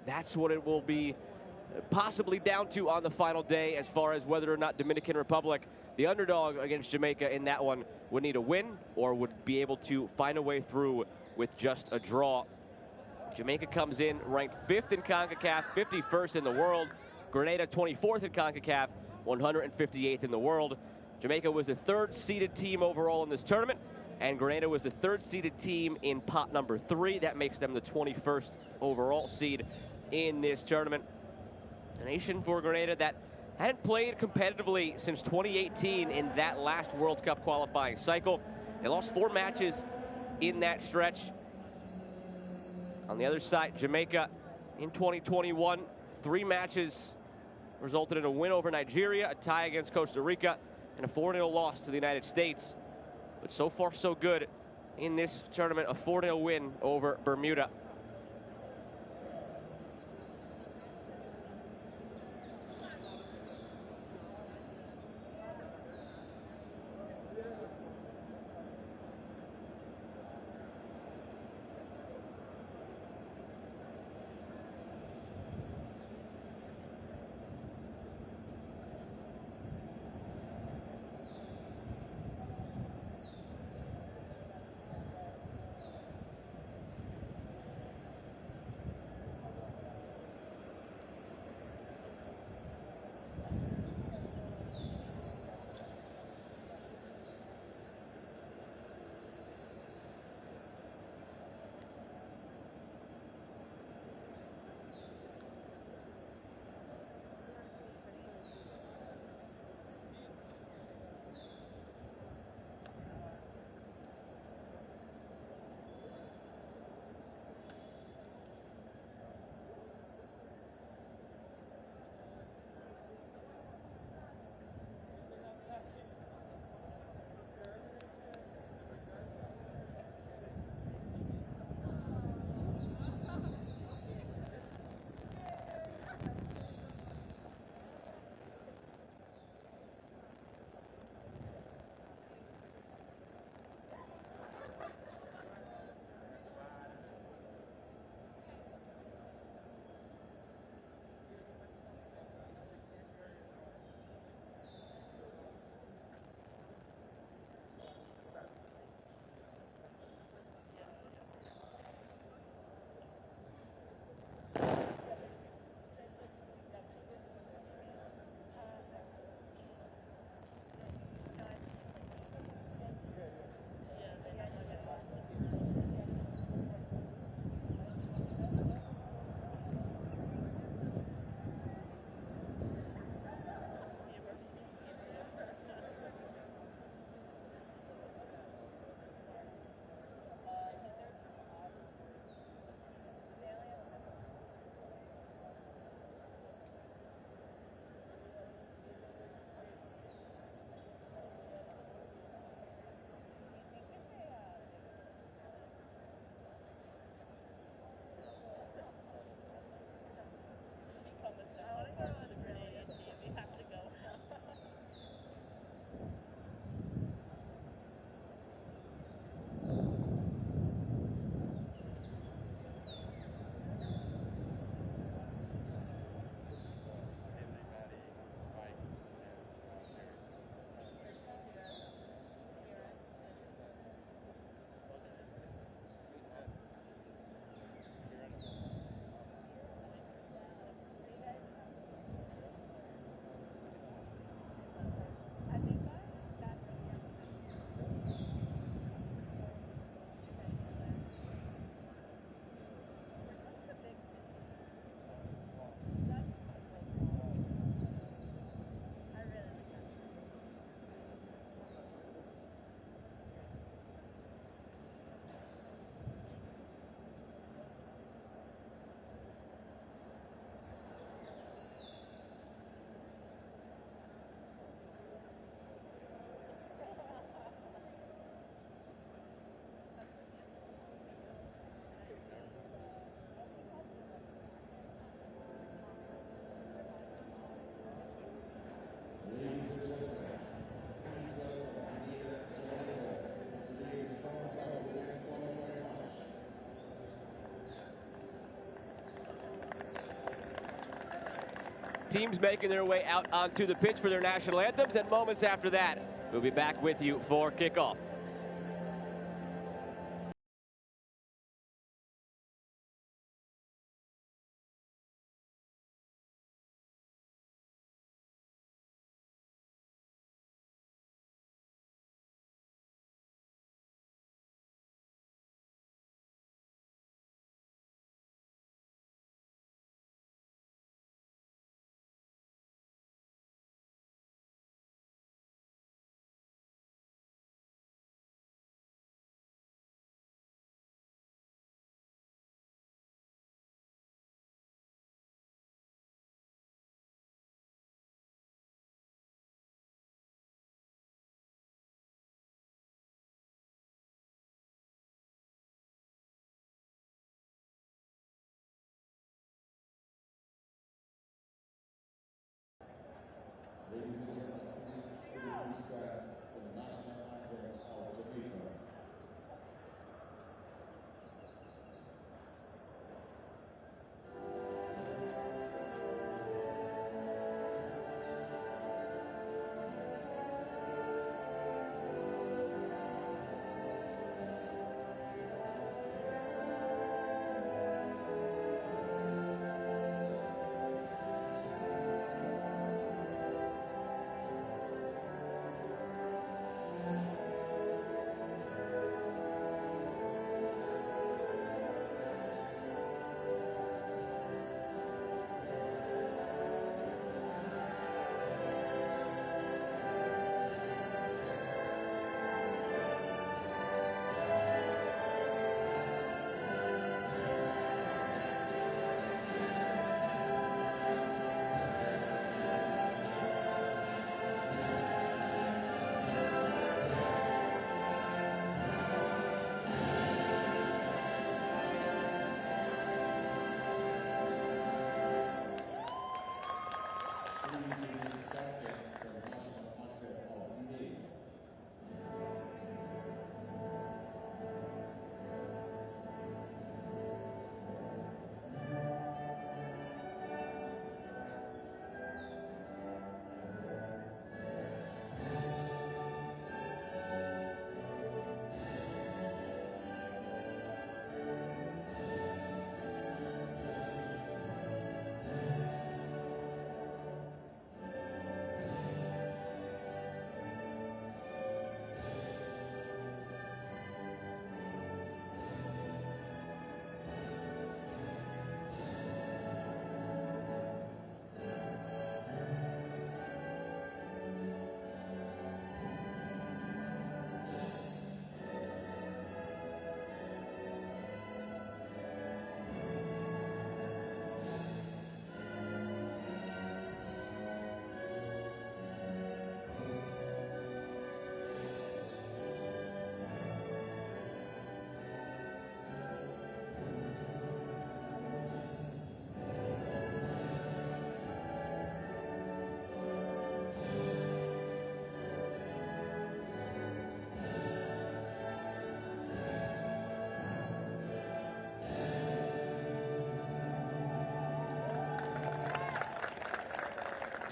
that's what it will be possibly down to on the final day, as far as whether or not Dominican Republic, the underdog against Jamaica in that one, would need a win or would be able to find a way through with just a draw. Jamaica comes in ranked 5th in CONCACAF, 51st in the world. Grenada 24th in CONCACAF, 158th in the world. Jamaica was the 3rd seeded team overall in this tournament, and Grenada was the 3rd seeded team in pot number 3. That makes them the 21st overall seed in this tournament. A nation for Grenada that hadn't played competitively since 2018 in that last World Cup qualifying cycle. They lost 4 matches in that stretch. On the other side, Jamaica in 2021, 3 matches resulted in a win over Nigeria, a tie against Costa Rica, and a 4-0 loss to the United States. But so far, so good in this tournament, a 4-0 win over Bermuda. Teams making their way out onto the pitch for their national anthems, and moments after that, we'll be back with you for kickoff. Ladies and gentlemen, please stand for the national anthem of Jamaica.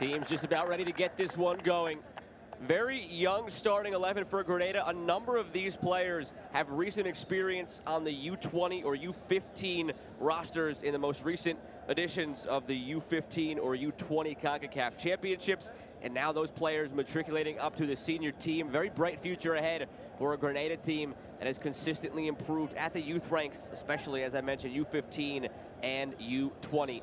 Team's just about ready to get this one going. Very young starting 11 for Grenada. A number of these players have recent experience on the U20 or U15 rosters in the most recent editions of the U15 or U20 CONCACAF championships. And now those players matriculating up to the senior team. Very bright future ahead for a Grenada team that has consistently improved at the youth ranks, especially, as I mentioned, U15 and U20.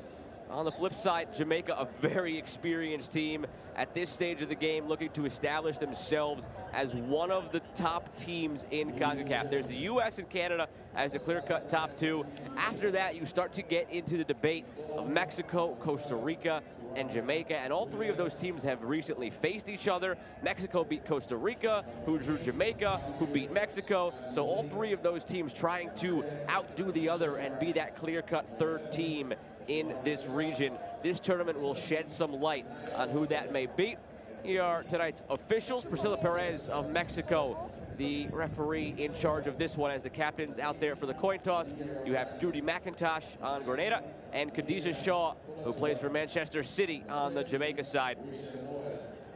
On the flip side, Jamaica, a very experienced team at this stage of the game, looking to establish themselves as one of the top teams in CONCACAF. There's the U.S. and Canada as the clear-cut top two. After that, you start to get into the debate of Mexico, Costa Rica, and Jamaica, and all three of those teams have recently faced each other. Mexico beat Costa Rica, who drew Jamaica, who beat Mexico. So all three of those teams trying to outdo the other and be that clear-cut third team in this region. This tournament will shed some light on who that may be. Here are tonight's officials. Priscilla Perez of Mexico the referee in charge of this one, as the captains out there for the coin toss. You have Judy McIntosh on Grenada and Khadijah Shaw, who plays for Manchester City on the Jamaica side.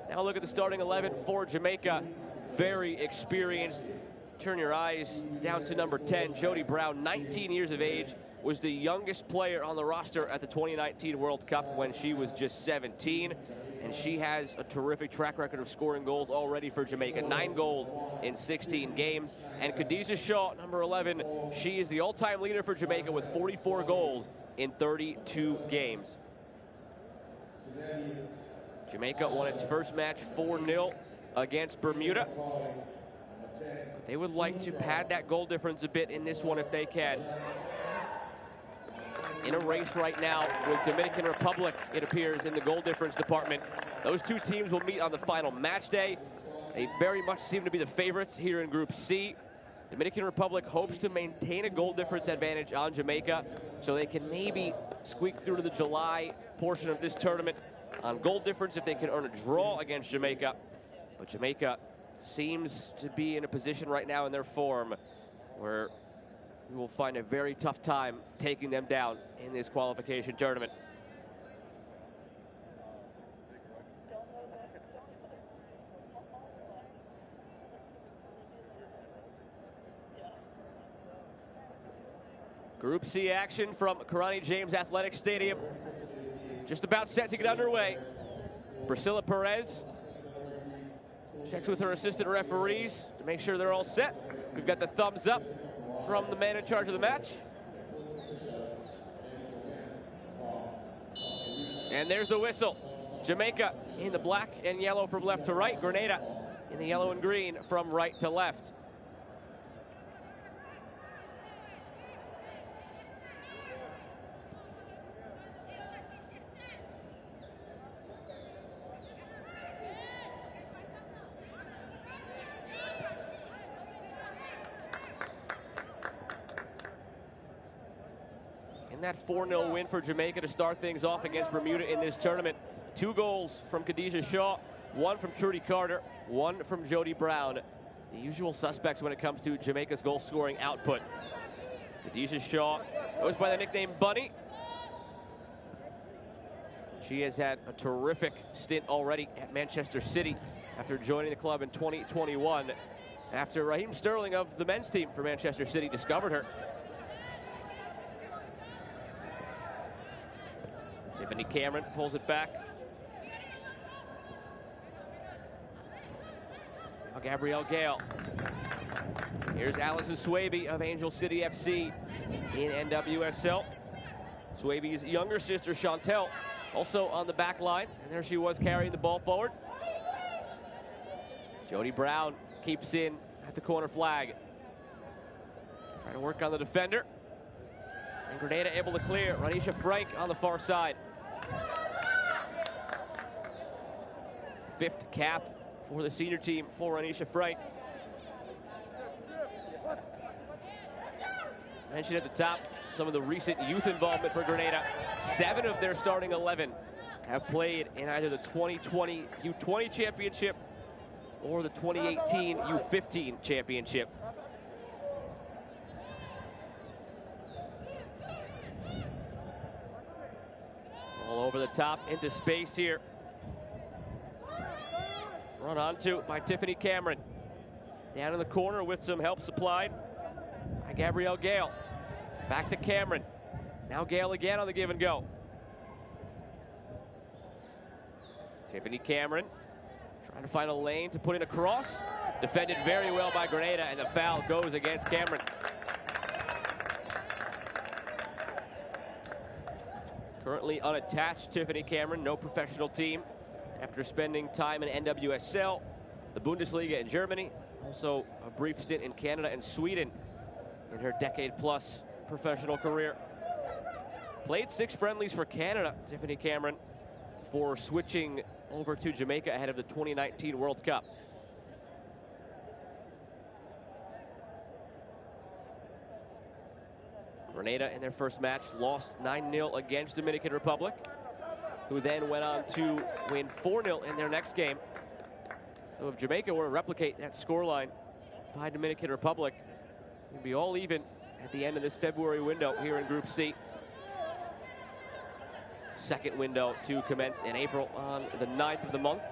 Now look at the starting 11 for Jamaica. Very experienced. Turn your eyes down to number 10, Jody Brown, 19 years of age, was the youngest player on the roster at the 2019 World Cup when she was just 17. And she has a terrific track record of scoring goals already for Jamaica. 9 goals in 16 games. And Khadijah Shaw, number 11, she is the all-time leader for Jamaica with 44 goals in 32 games. Jamaica won its first match 4-0 against Bermuda. But they would like to pad that goal difference a bit in this one if they can. In a race right now with Dominican Republic, it appears, in the goal difference department. Those two teams will meet on the final match day. They very much seem to be the favorites here in Group C. Dominican Republic hopes to maintain a goal difference advantage on Jamaica, so they can maybe squeak through to the July portion of this tournament on goal difference if they can earn a draw against Jamaica. But Jamaica seems to be in a position right now in their form where we will find a very tough time taking them down in this qualification tournament. Group C action from Kirani James Athletic Stadium. Just about set to get underway. Priscilla Perez checks with her assistant referees to make sure they're all set. We've got the thumbs up from the man in charge of the match. And there's the whistle. Jamaica in the black and yellow from left to right. Grenada in the yellow and green from right to left. That 4-0 win for Jamaica to start things off against Bermuda in this tournament. 2 goals from Khadijah Shaw, 1 from Trudy Carter, 1 from Jody Brown. The usual suspects when it comes to Jamaica's goal scoring output. Khadijah Shaw goes by the nickname Bunny. She has had a terrific stint already at Manchester City after joining the club in 2021, after Raheem Sterling of the men's team for Manchester City discovered her. Tiffany Cameron pulls it back. Now Gabrielle Gale. Here's Allison Swaby of Angel City FC in NWSL. Swaby's younger sister Chantel also on the back line, and there she was carrying the ball forward. Jody Brown keeps in at the corner flag. Trying to work on the defender. And Grenada able to clear. Ranisha Frank on the far side. 5th cap for the senior team for Ranisha Frank. Mentioned at the top some of the recent youth involvement for Grenada. 7 of their starting 11 have played in either the 2020 U20 championship or the 2018 U15 championship. All over the top into space here. Run onto by Tiffany Cameron. Down in the corner with some help supplied by Gabrielle Gale. Back to Cameron. Now Gale again on the give and go. Tiffany Cameron trying to find a lane to put in a cross. Defended very well by Grenada, and the foul goes against Cameron. Currently unattached, Tiffany Cameron, no professional team. After spending time in NWSL, the Bundesliga in Germany, also a brief stint in Canada and Sweden in her decade-plus professional career. Played 6 friendlies for Canada, Tiffany Cameron, before switching over to Jamaica ahead of the 2019 World Cup. Grenada in their first match lost 9-0 against Dominican Republic, who then went on to win 4-0 in their next game. So if Jamaica were to replicate that scoreline by Dominican Republic. It'll be all even at the end of this February window here in Group C. Second window to commence in April on the 9th of the month.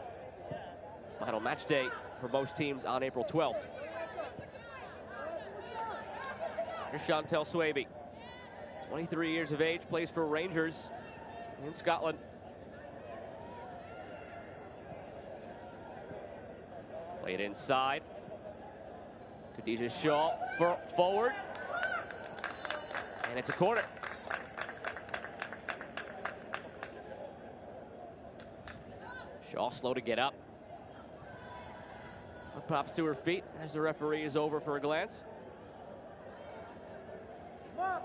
Final match day for most teams on April 12th. Here's Chantel Swaby, 23 years of age, plays for Rangers in Scotland. Played inside. Khadijah Shaw forward. And it's a corner. Shaw slow to get up. Pops to her feet as the referee is over for a glance. At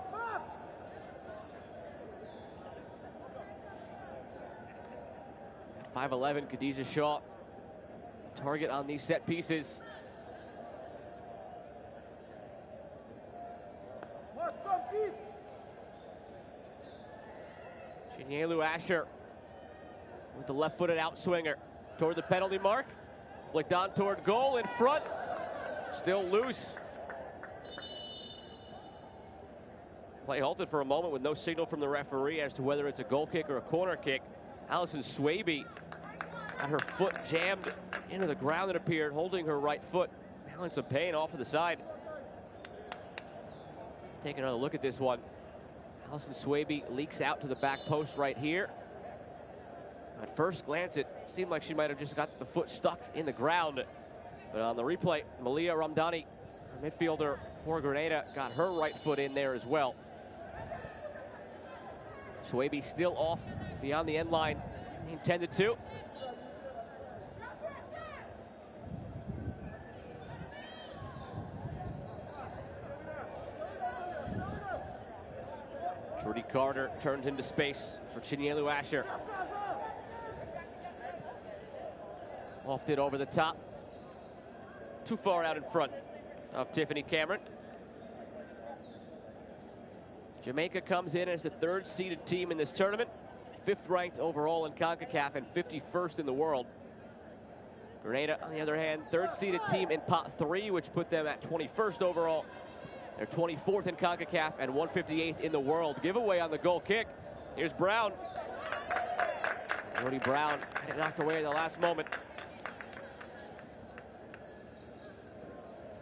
5'11", Khadijah Shaw, target on these set pieces. Chinyelu Asher with the left-footed outswinger toward the penalty mark. Flicked on toward goal in front. Still loose. Play halted for a moment with no signal from the referee as to whether it's a goal kick or a corner kick. Allison Swaby got her foot jammed into the ground, it appeared, holding her right foot. Now in some pain off to the side. Take another look at this one. Allison Swaby leaks out to the back post right here. At first glance, it seemed like she might have just got the foot stuck in the ground. But on the replay, Malia Ramdani, a midfielder for Grenada, got her right foot in there as well. Swaby still off beyond the end line, intended to. Trudy Carter turns into space for Chinyelu Asher. Lofted over the top. Too far out in front of Tiffany Cameron. Jamaica comes in as the third seeded team in this tournament. 5th ranked overall in CONCACAF and 51st in the world. Grenada, on the other hand, 3rd seeded team in pot 3, which put them at 21st overall. They're 24th in CONCACAF and 158th in the world. Giveaway on the goal kick. Here's Brown. Jody Brown had it knocked away in the last moment.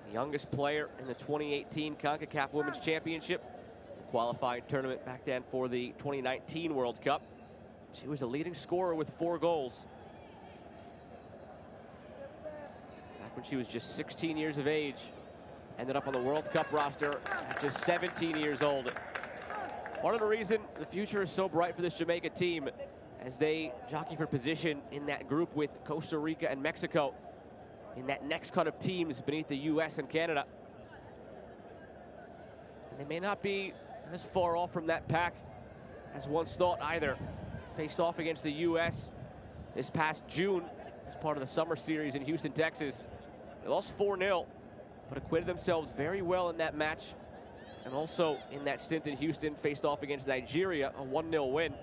The youngest player in the 2018 CONCACAF Women's Championship. The qualifying tournament back then for the 2019 World Cup. She was a leading scorer with 4 goals. Back when she was just 16 years of age. Ended up on the World Cup roster at just 17 years old. Part of the reason the future is so bright for this Jamaica team as they jockey for position in that group with Costa Rica and Mexico in that next cut of teams beneath the US and Canada. And they may not be as far off from that pack as once thought either. Faced off against the US this past June as part of the summer series in Houston, Texas. They lost 4-0. But acquitted themselves very well in that match. And also in that stint in Houston, faced off against Nigeria, a 1-0 win.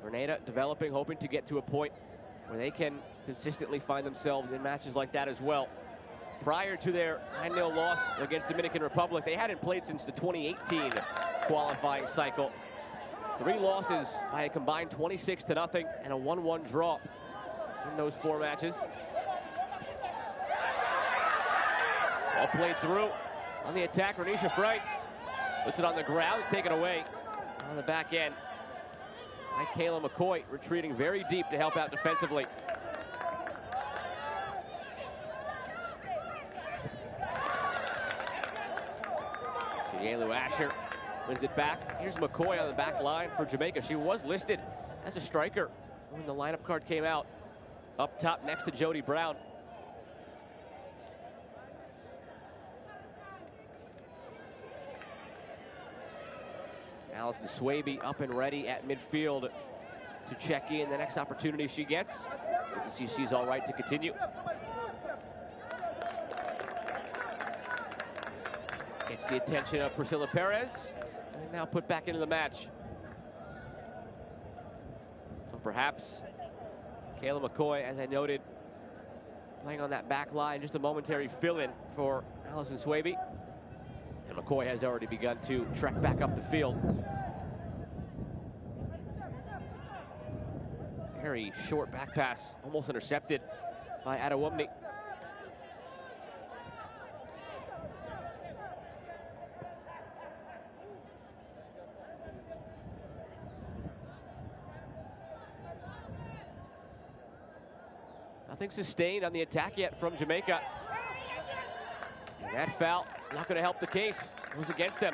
Grenada developing, hoping to get to a point where they can consistently find themselves in matches like that as well. Prior to their 9-0 loss against Dominican Republic, they hadn't played since the 2018 qualifying cycle. 3 losses by a combined 26-0 and a 1-1 draw in those 4 matches. All played through on the attack. Renisha Frank puts it on the ground, taken away on the back end by Kayla McCoy, retreating very deep to help out defensively. Chinyelu Asher wins it back. Here's McCoy on the back line for Jamaica. She was listed as a striker when the lineup card came out. Up top next to Jody Brown. Allison Swaby up and ready at midfield to check in the next opportunity she gets. You can see she's all right to continue. Gets the attention of Priscilla Perez. And now put back into the match. perhaps Kayla McCoy, as I noted, playing on that back line, just a momentary fill-in for Allison Swaby. And McCoy has already begun to trek back up the field. Very short back pass, almost intercepted by Adewumne. Nothing sustained on the attack yet from Jamaica. And that foul, not going to help the case. It was against them.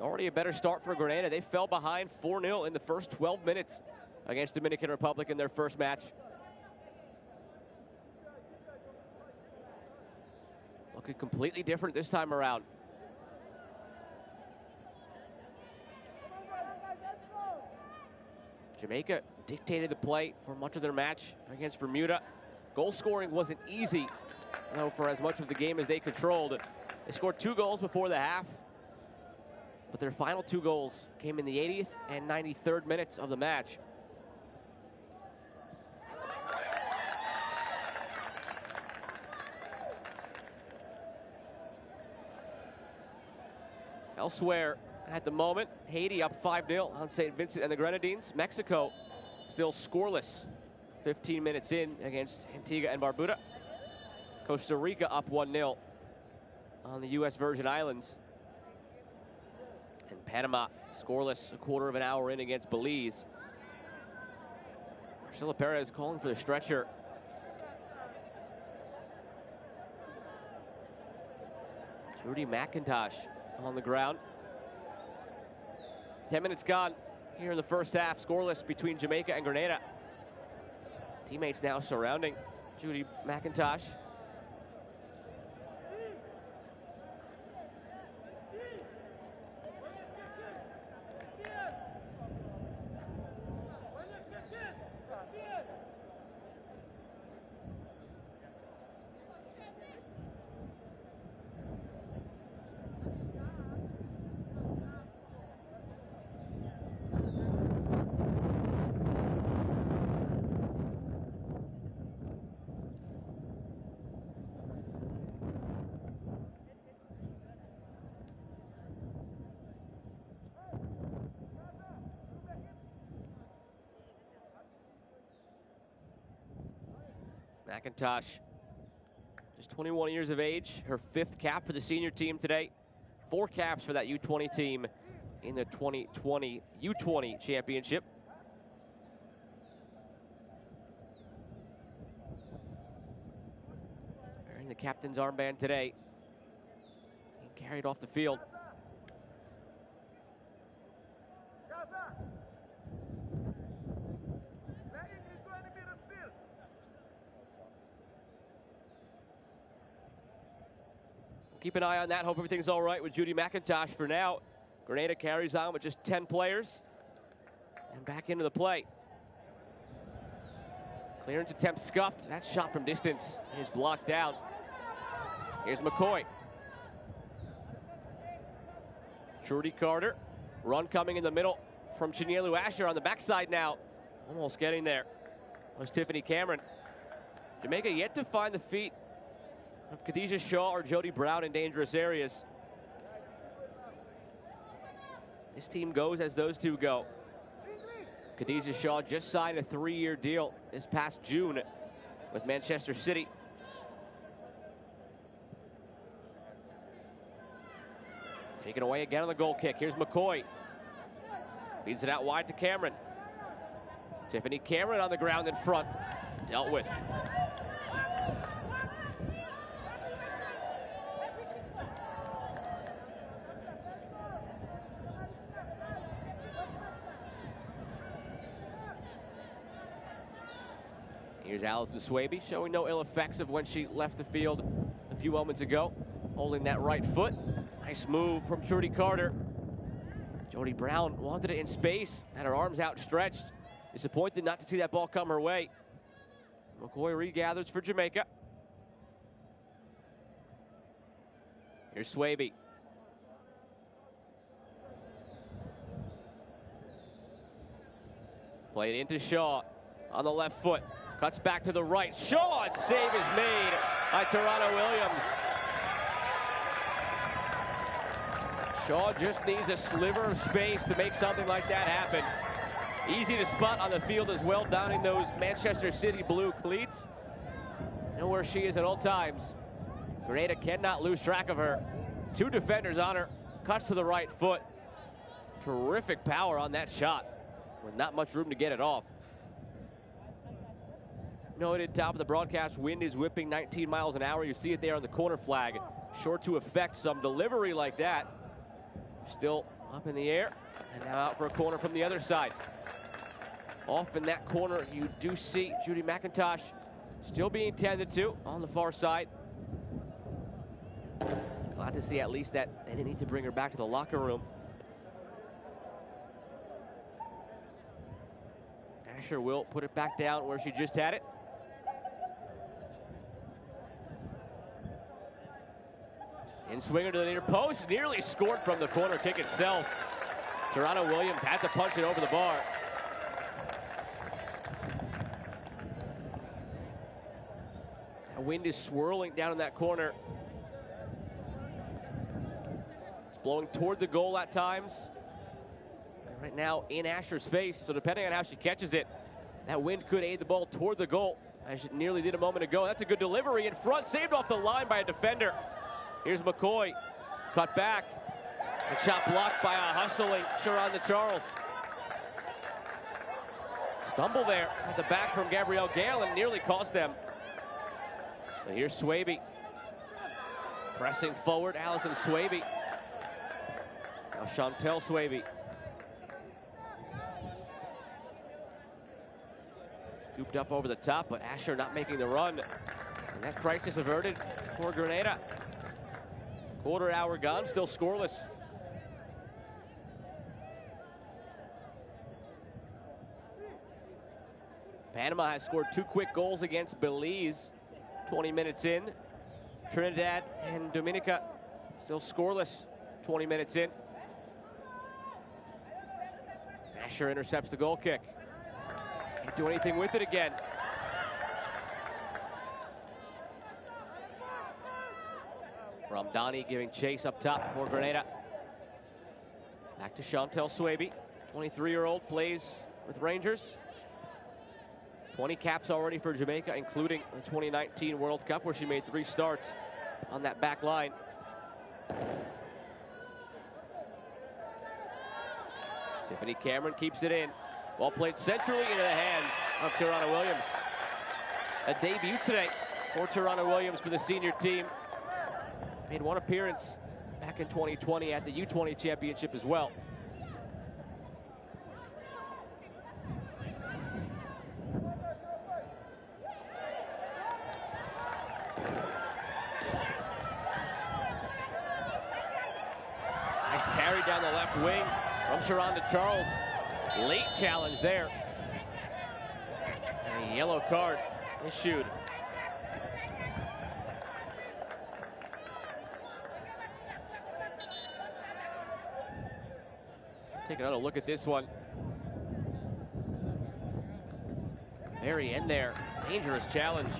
Already a better start for Grenada. They fell behind 4-0 in the first 12 minutes against Dominican Republic in their first match. Looking completely different this time around. Jamaica dictated the play for much of their match against Bermuda. Goal scoring wasn't easy, though, for as much of the game as they controlled. They scored 2 goals before the half, but their final 2 goals came in the 80th and 93rd minutes of the match. Elsewhere at the moment, Haiti up 5-0 on St. Vincent and the Grenadines. Mexico still scoreless 15 minutes in against Antigua and Barbuda. Costa Rica up 1-0 on the U.S. Virgin Islands. And Panama scoreless a quarter of an hour in against Belize. Priscilla Perez calling for the stretcher. Judy McIntosh on the ground. 10 minutes gone here in the first half, scoreless between Jamaica and Grenada. Teammates now surrounding Judy McIntosh. McIntosh, just 21 years of age, her 5th cap for the senior team today. 4 caps for that U20 team in the 2020 U20 championship. Wearing the captain's armband today. He carried off the field. Keep an eye on that. Hope everything's all right with Judy McIntosh for now. Grenada carries on with just 10 players. And back into the play. Clearance attempt scuffed. That shot from distance is blocked down. Here's McCoy. Trudy Carter. Run coming in the middle from Chinyelu Asher on the backside now. Almost getting there. Was Tiffany Cameron. Jamaica yet to find the feet of Khadijah Shaw or Jody Brown in dangerous areas. This team goes as those two go. Khadijah Shaw just signed a 3-year deal this past June with Manchester City. Taken away again on the goal kick. Here's McCoy. Feeds it out wide to Cameron. Tiffany Cameron on the ground in front. Dealt with. Here's Allison Swaby showing no ill effects of when she left the field a few moments ago. Holding that right foot. Nice move from Trudy Carter. Jody Brown wanted it in space, had her arms outstretched. Disappointed not to see that ball come her way. McCoy regathers for Jamaica. Here's Swaby. Played into Shaw on the left foot. Cuts back to the right. Shaw, and save is made by Toronto Williams. Shaw just needs a sliver of space to make something like that happen. Easy to spot on the field as well, donning those Manchester City blue cleats. Know where she is at all times. Grenada cannot lose track of her. Two defenders on her. Cuts to the right foot. Terrific power on that shot, with not much room to get it off. Noted top of the broadcast, wind is whipping 19 miles an hour. You see it there on the corner flag. Sure to affect some delivery like that. Still up in the air, and now out for a corner from the other side. Off in that corner, you do see Judy McIntosh still being tended to on the far side. Glad to see at least that they didn't need to bring her back to the locker room. Asher will put it back down where she just had it. In swinger to the near post, nearly scored from the corner kick itself. Toronto Williams had to punch it over the bar. The wind is swirling down in that corner. It's blowing toward the goal at times. And right now in Asher's face, so depending on how she catches it, that wind could aid the ball toward the goal, as it nearly did a moment ago. That's a good delivery in front, saved off the line by a defender. Here's McCoy, cut back. A shot blocked by a hustling Sharonda Charles. Stumble there at the back from Gabrielle Gale and nearly cost them. But here's Swaby. Pressing forward, Allison Swaby. Now Chantel Swaby. Scooped up over the top, but Asher not making the run. And that crisis averted for Grenada. Quarter hour gone, still scoreless. Panama has scored 2 quick goals against Belize 20 minutes in. Trinidad and Dominica still scoreless 20 minutes in. Asher intercepts the goal kick. Can't do anything with it again. Ramdani giving chase up top for Grenada. Back to Chantel Swaby, 23-year-old, plays with Rangers. 20 caps already for Jamaica, including the 2019 World Cup, where she made 3 starts on that back line. Tiffany Cameron keeps it in. Ball played centrally into the hands of Toronto Williams. A debut today for Toronto Williams for the senior team. Made 1 appearance back in 2020 at the U20 championship as well. Nice carry down the left wing from Sharonda Charles. Late challenge there. And a yellow card issued. Take another look at this one. Very end there. Dangerous challenge.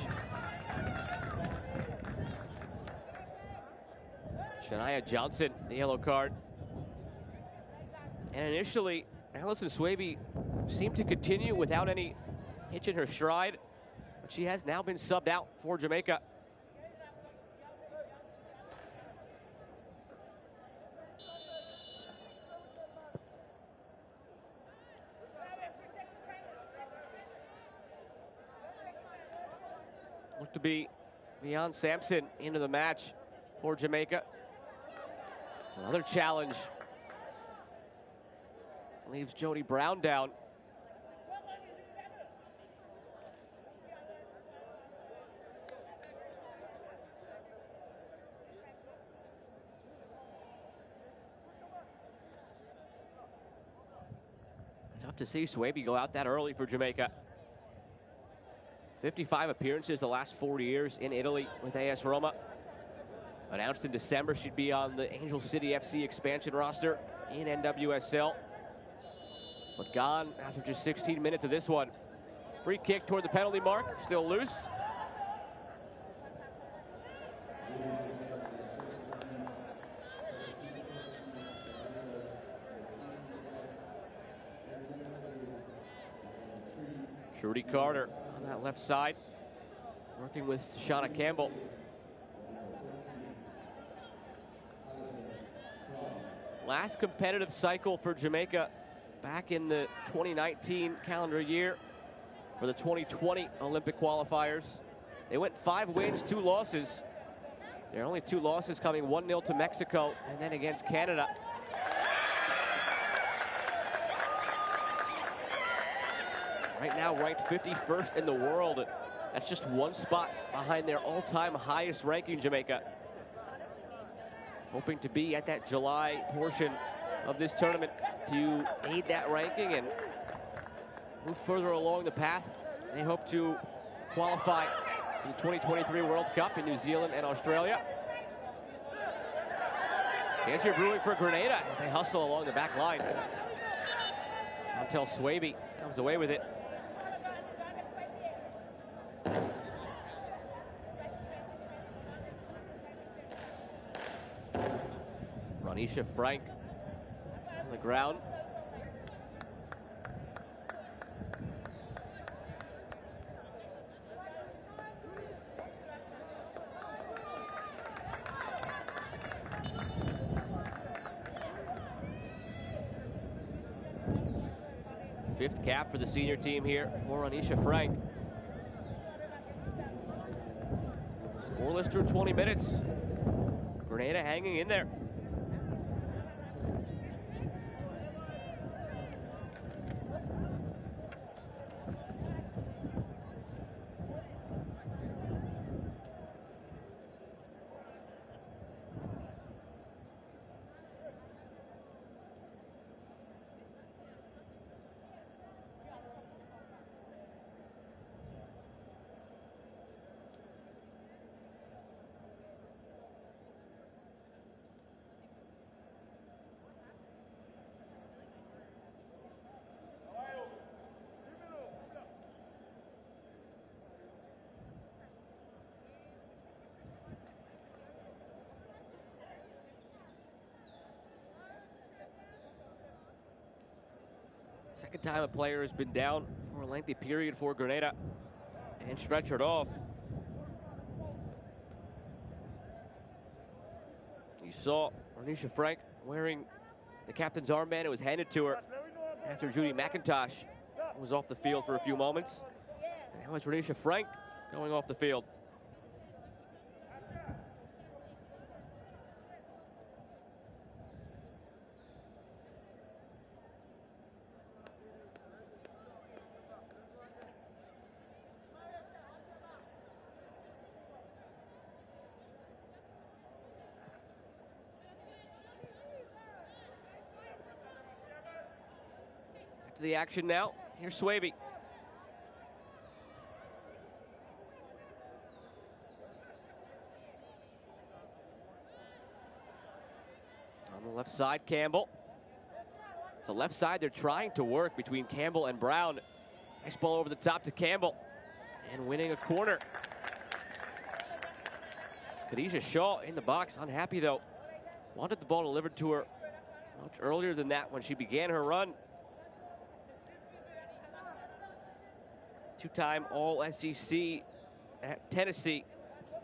Shania Johnson, the yellow card. And initially, Allison Swaby seemed to continue without any hitch in her stride, but she has now been subbed out for Jamaica. Look to be Leon Sampson into the match for Jamaica. Another challenge. Leaves Jody Brown down. Tough to see Swaby go out that early for Jamaica. 55 appearances the last 4 years in Italy with AS Roma. Announced in December she'd be on the Angel City FC expansion roster in NWSL. But gone after just 16 minutes of this one. Free kick toward the penalty mark, still loose. Trudy Carter on that left side, working with Shauna Campbell. Last competitive cycle for Jamaica back in the 2019 calendar year for the 2020 Olympic qualifiers. They went 5 wins, 2 losses. Their only 2 losses coming 1-0 to Mexico and then against Canada. Right now ranked 51st in the world. That's just 1 spot behind their all-time highest ranking, Jamaica. Hoping to be at that July portion of this tournament to aid that ranking and move further along the path. They hope to qualify for the 2023 World Cup in New Zealand and Australia. Chance here brewing for Grenada as they hustle along the back line. Chantel Swaby comes away with it. Ronisha Frank on the ground. Fifth cap for the senior team here for Ronisha Frank. Scoreless through 20 minutes. Grenada hanging in there. Second time a player has been down for a lengthy period for Grenada and stretchered off. You saw Ronisha Frank wearing the captain's armband. It was handed to her after Judy McIntosh was off the field for a few moments. And now it's Ronisha Frank going off the field. To the action now. Here's Swaby. On the left side, Campbell. It's the left side they're trying to work between Campbell and Brown. Nice ball over the top to Campbell. And winning a corner. Khadijah Shaw in the box, unhappy though. Wanted the ball delivered to her much earlier than that when she began her run. Two-time All-SEC at Tennessee.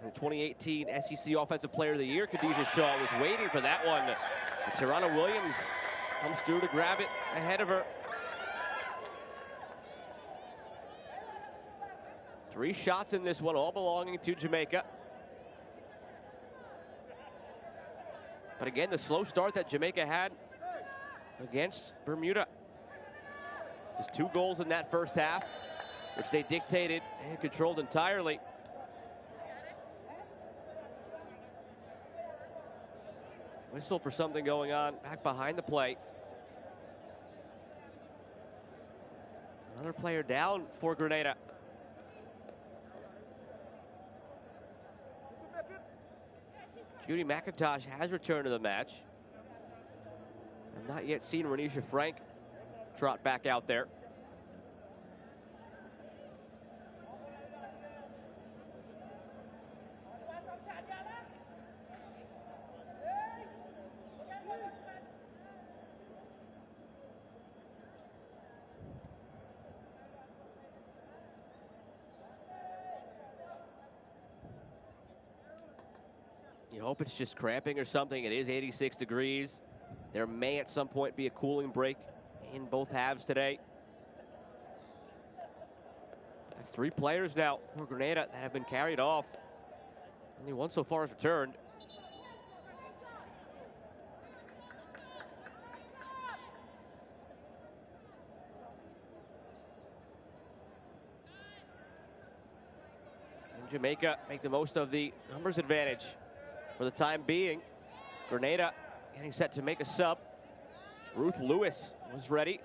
And the 2018 SEC Offensive Player of the Year, Khadijah Shaw, was waiting for that one. And Tirana Williams comes through to grab it ahead of her. 3 shots in this one, all belonging to Jamaica. But again, the slow start that Jamaica had against Bermuda. Just 2 goals in that first half, which they dictated and controlled entirely. Whistle for something going on back behind the plate. Another player down for Grenada. Judy McIntosh has returned to the match. I've not yet seen Renisha Frank trot back out there. You hope it's just cramping or something. It is 86 degrees. There may at some point be a cooling break in both halves today. But that's 3 players now for Grenada that have been carried off. Only one so far has returned. Can Jamaica make the most of the numbers advantage? For the time being, Grenada getting set to make a sub. Ruth Lewis was ready.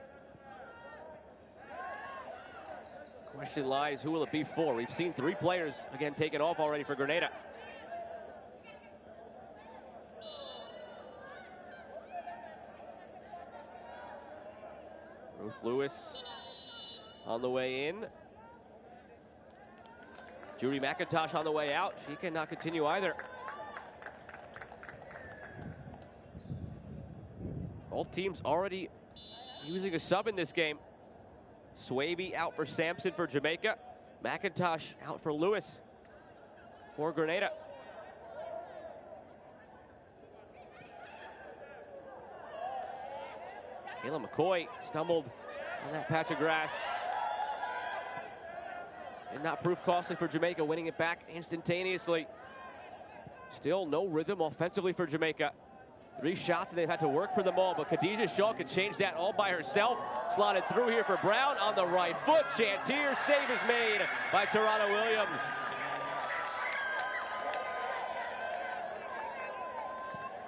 Question lies, who will it be for? We've seen 3 players again taken off already for Grenada. Ruth Lewis on the way in. Judy McIntosh on the way out. She cannot continue either. Both teams already using a sub in this game. Swaby out for Sampson for Jamaica. McIntosh out for Lewis for Grenada. Kayla McCoy stumbled on that patch of grass. Did not prove costly for Jamaica, winning it back instantaneously. Still no rhythm offensively for Jamaica. 3 shots and they've had to work for them all, but Khadijah Shaw could change that all by herself. Slotted through here for Brown on the right foot. Chance here, save is made by Tarana Williams.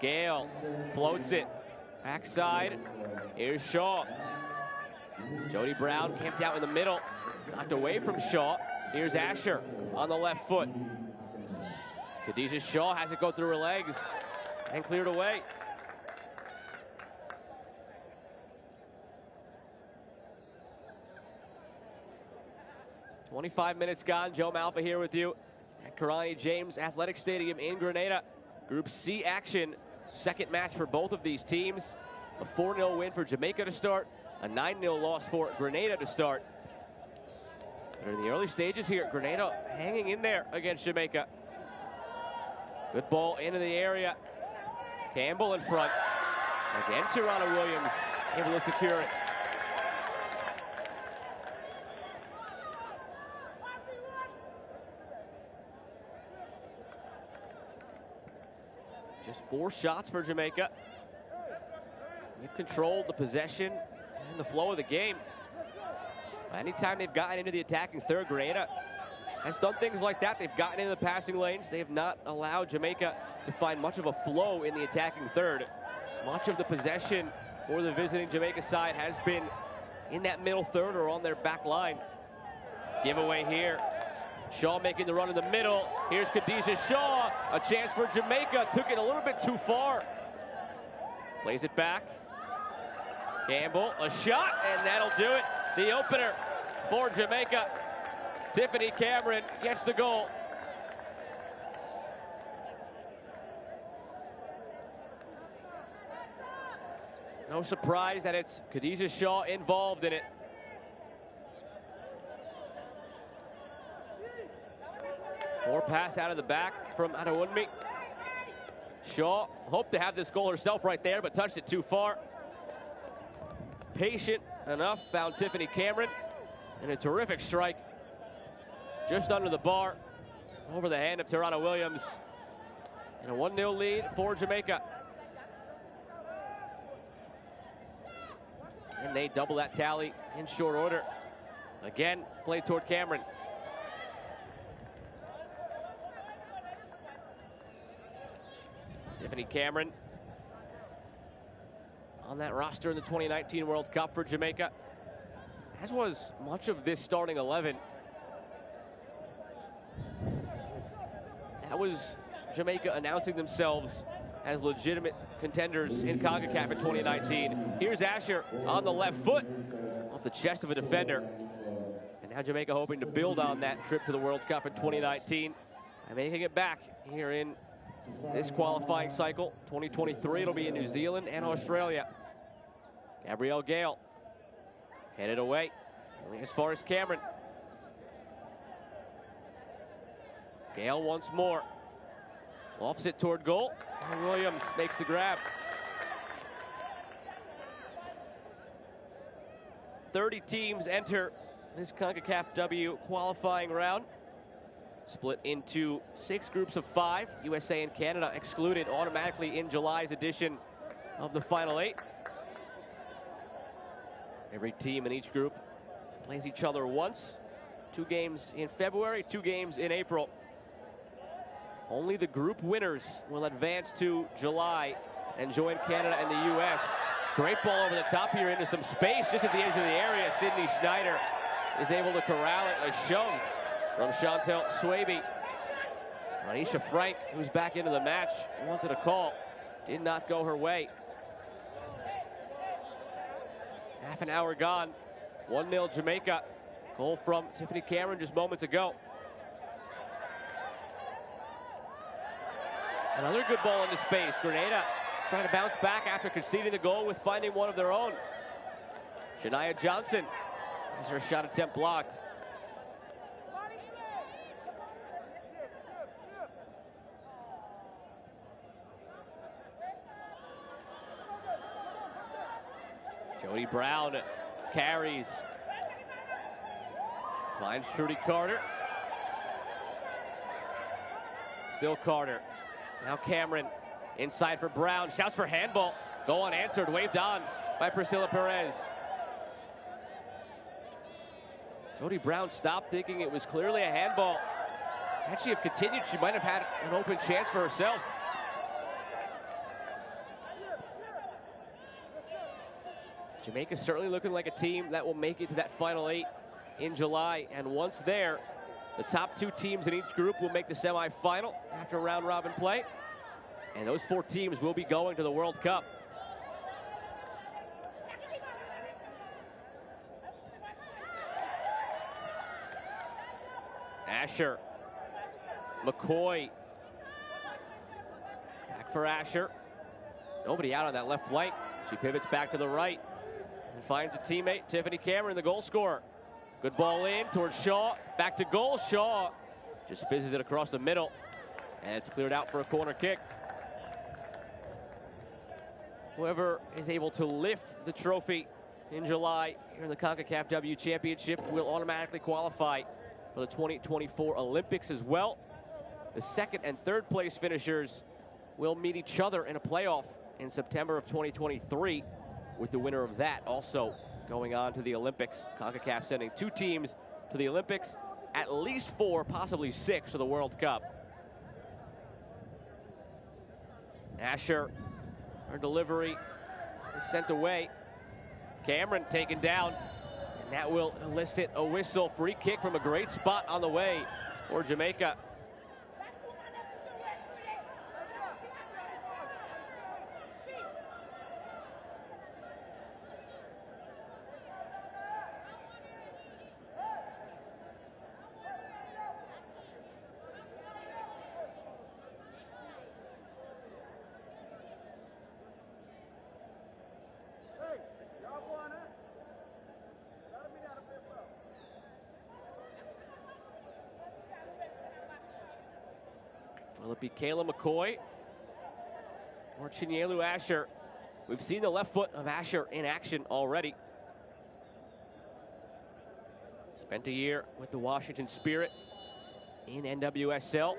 Gale floats it, backside. Here's Shaw. Jody Brown camped out in the middle, knocked away from Shaw. Here's Asher on the left foot. Khadijah Shaw has it go through her legs and cleared away. 25 minutes gone. Joe Malfa here with you at Kirani James Athletic Stadium in Grenada. Group C action. Second match for both of these teams. A 4-0 win for Jamaica to start. A 9-0 loss for Grenada to start. They're in the early stages here. Grenada hanging in there against Jamaica. Good ball into the area. Campbell in front. Again, Tarana Williams able to secure it. Just 4 shots for Jamaica. They've controlled the possession and the flow of the game. Anytime they've gotten into the attacking third, Grenada has done things like that. They've gotten into the passing lanes. They have not allowed Jamaica to find much of a flow in the attacking third. Much of the possession for the visiting Jamaica side has been in that middle third or on their back line. Giveaway here. Shaw making the run in the middle. Here's Khadijah Shaw. A chance for Jamaica. Took it a little bit too far. Plays it back. Campbell, a shot, and that'll do it. The opener for Jamaica. Tiffany Cameron gets the goal. No surprise that it's Khadijah Shaw involved in it. Poor pass out of the back from Adewunmi. Shaw hoped to have this goal herself right there, but touched it too far. Patient enough, found Tiffany Cameron, and a terrific strike just under the bar, over the hand of Tarana Williams. And a 1-0 lead for Jamaica. And they double that tally in short order. Again, played toward Cameron. Tiffany Cameron on that roster in the 2019 World Cup for Jamaica, as was much of this starting 11. That was Jamaica announcing themselves as legitimate contenders in CONCACAF in 2019. Here's Asher on the left foot off the chest of a defender. And now Jamaica hoping to build on that trip to the World Cup in 2019 by making it back here in this qualifying cycle. 2023, it'll be in New Zealand and Australia. Gabrielle Gale headed away, only as far as Cameron. Gale once more. Lofts it toward goal, and Williams makes the grab. 30 teams enter this CONCACAFW qualifying round, split into 6 groups of 5. USA and Canada excluded automatically in July's edition of the Final 8. Every team in each group plays each other once. 2 games in February, 2 games in April. Only the group winners will advance to July and join Canada and the US. Great ball over the top here into some space just at the edge of the area. Sydney Schneider is able to corral it. A shove from Chantel Swaby. Anisha Frank, who's back into the match, wanted a call. Did not go her way. Half an hour gone. 1-0 Jamaica. Goal from Tiffany Cameron just moments ago. Another good ball into space. Grenada trying to bounce back after conceding the goal with finding one of their own. Shania Johnson has her shot attempt blocked. Jody Brown carries. Finds Trudy Carter. Still Carter. Now Cameron inside for Brown. Shouts for handball. Goal unanswered. Waved on by Priscilla Perez. Jody Brown stopped, thinking it was clearly a handball. Had she have continued, she might have had an open chance for herself. Jamaica certainly looking like a team that will make it to that Final 8 in July. And once there, the top 2 teams in each group will make the semifinal after round-robin play. And those 4 teams will be going to the World Cup. Asher. McCoy. Back for Asher. Nobody out on that left flank. She pivots back to the right and finds a teammate, Tiffany Cameron, the goal scorer. Good ball in towards Shaw. Back to goal. Shaw just fizzes it across the middle. And it's cleared out for a corner kick. Whoever is able to lift the trophy in July here in the CONCACAFW Championship will automatically qualify for the 2024 Olympics as well. The 2nd and 3rd place finishers will meet each other in a playoff in September of 2023, with the winner of that also going on to the Olympics. CONCACAF sending 2 teams to the Olympics, at least 4, possibly 6 to the World Cup. Asher, her delivery is sent away. Cameron taken down, and that will elicit a whistle. Free kick from a great spot on the way for Jamaica. Will it be Kayla McCoy or Chinyelu Asher? We've seen the left foot of Asher in action already. Spent a year with the Washington Spirit in NWSL.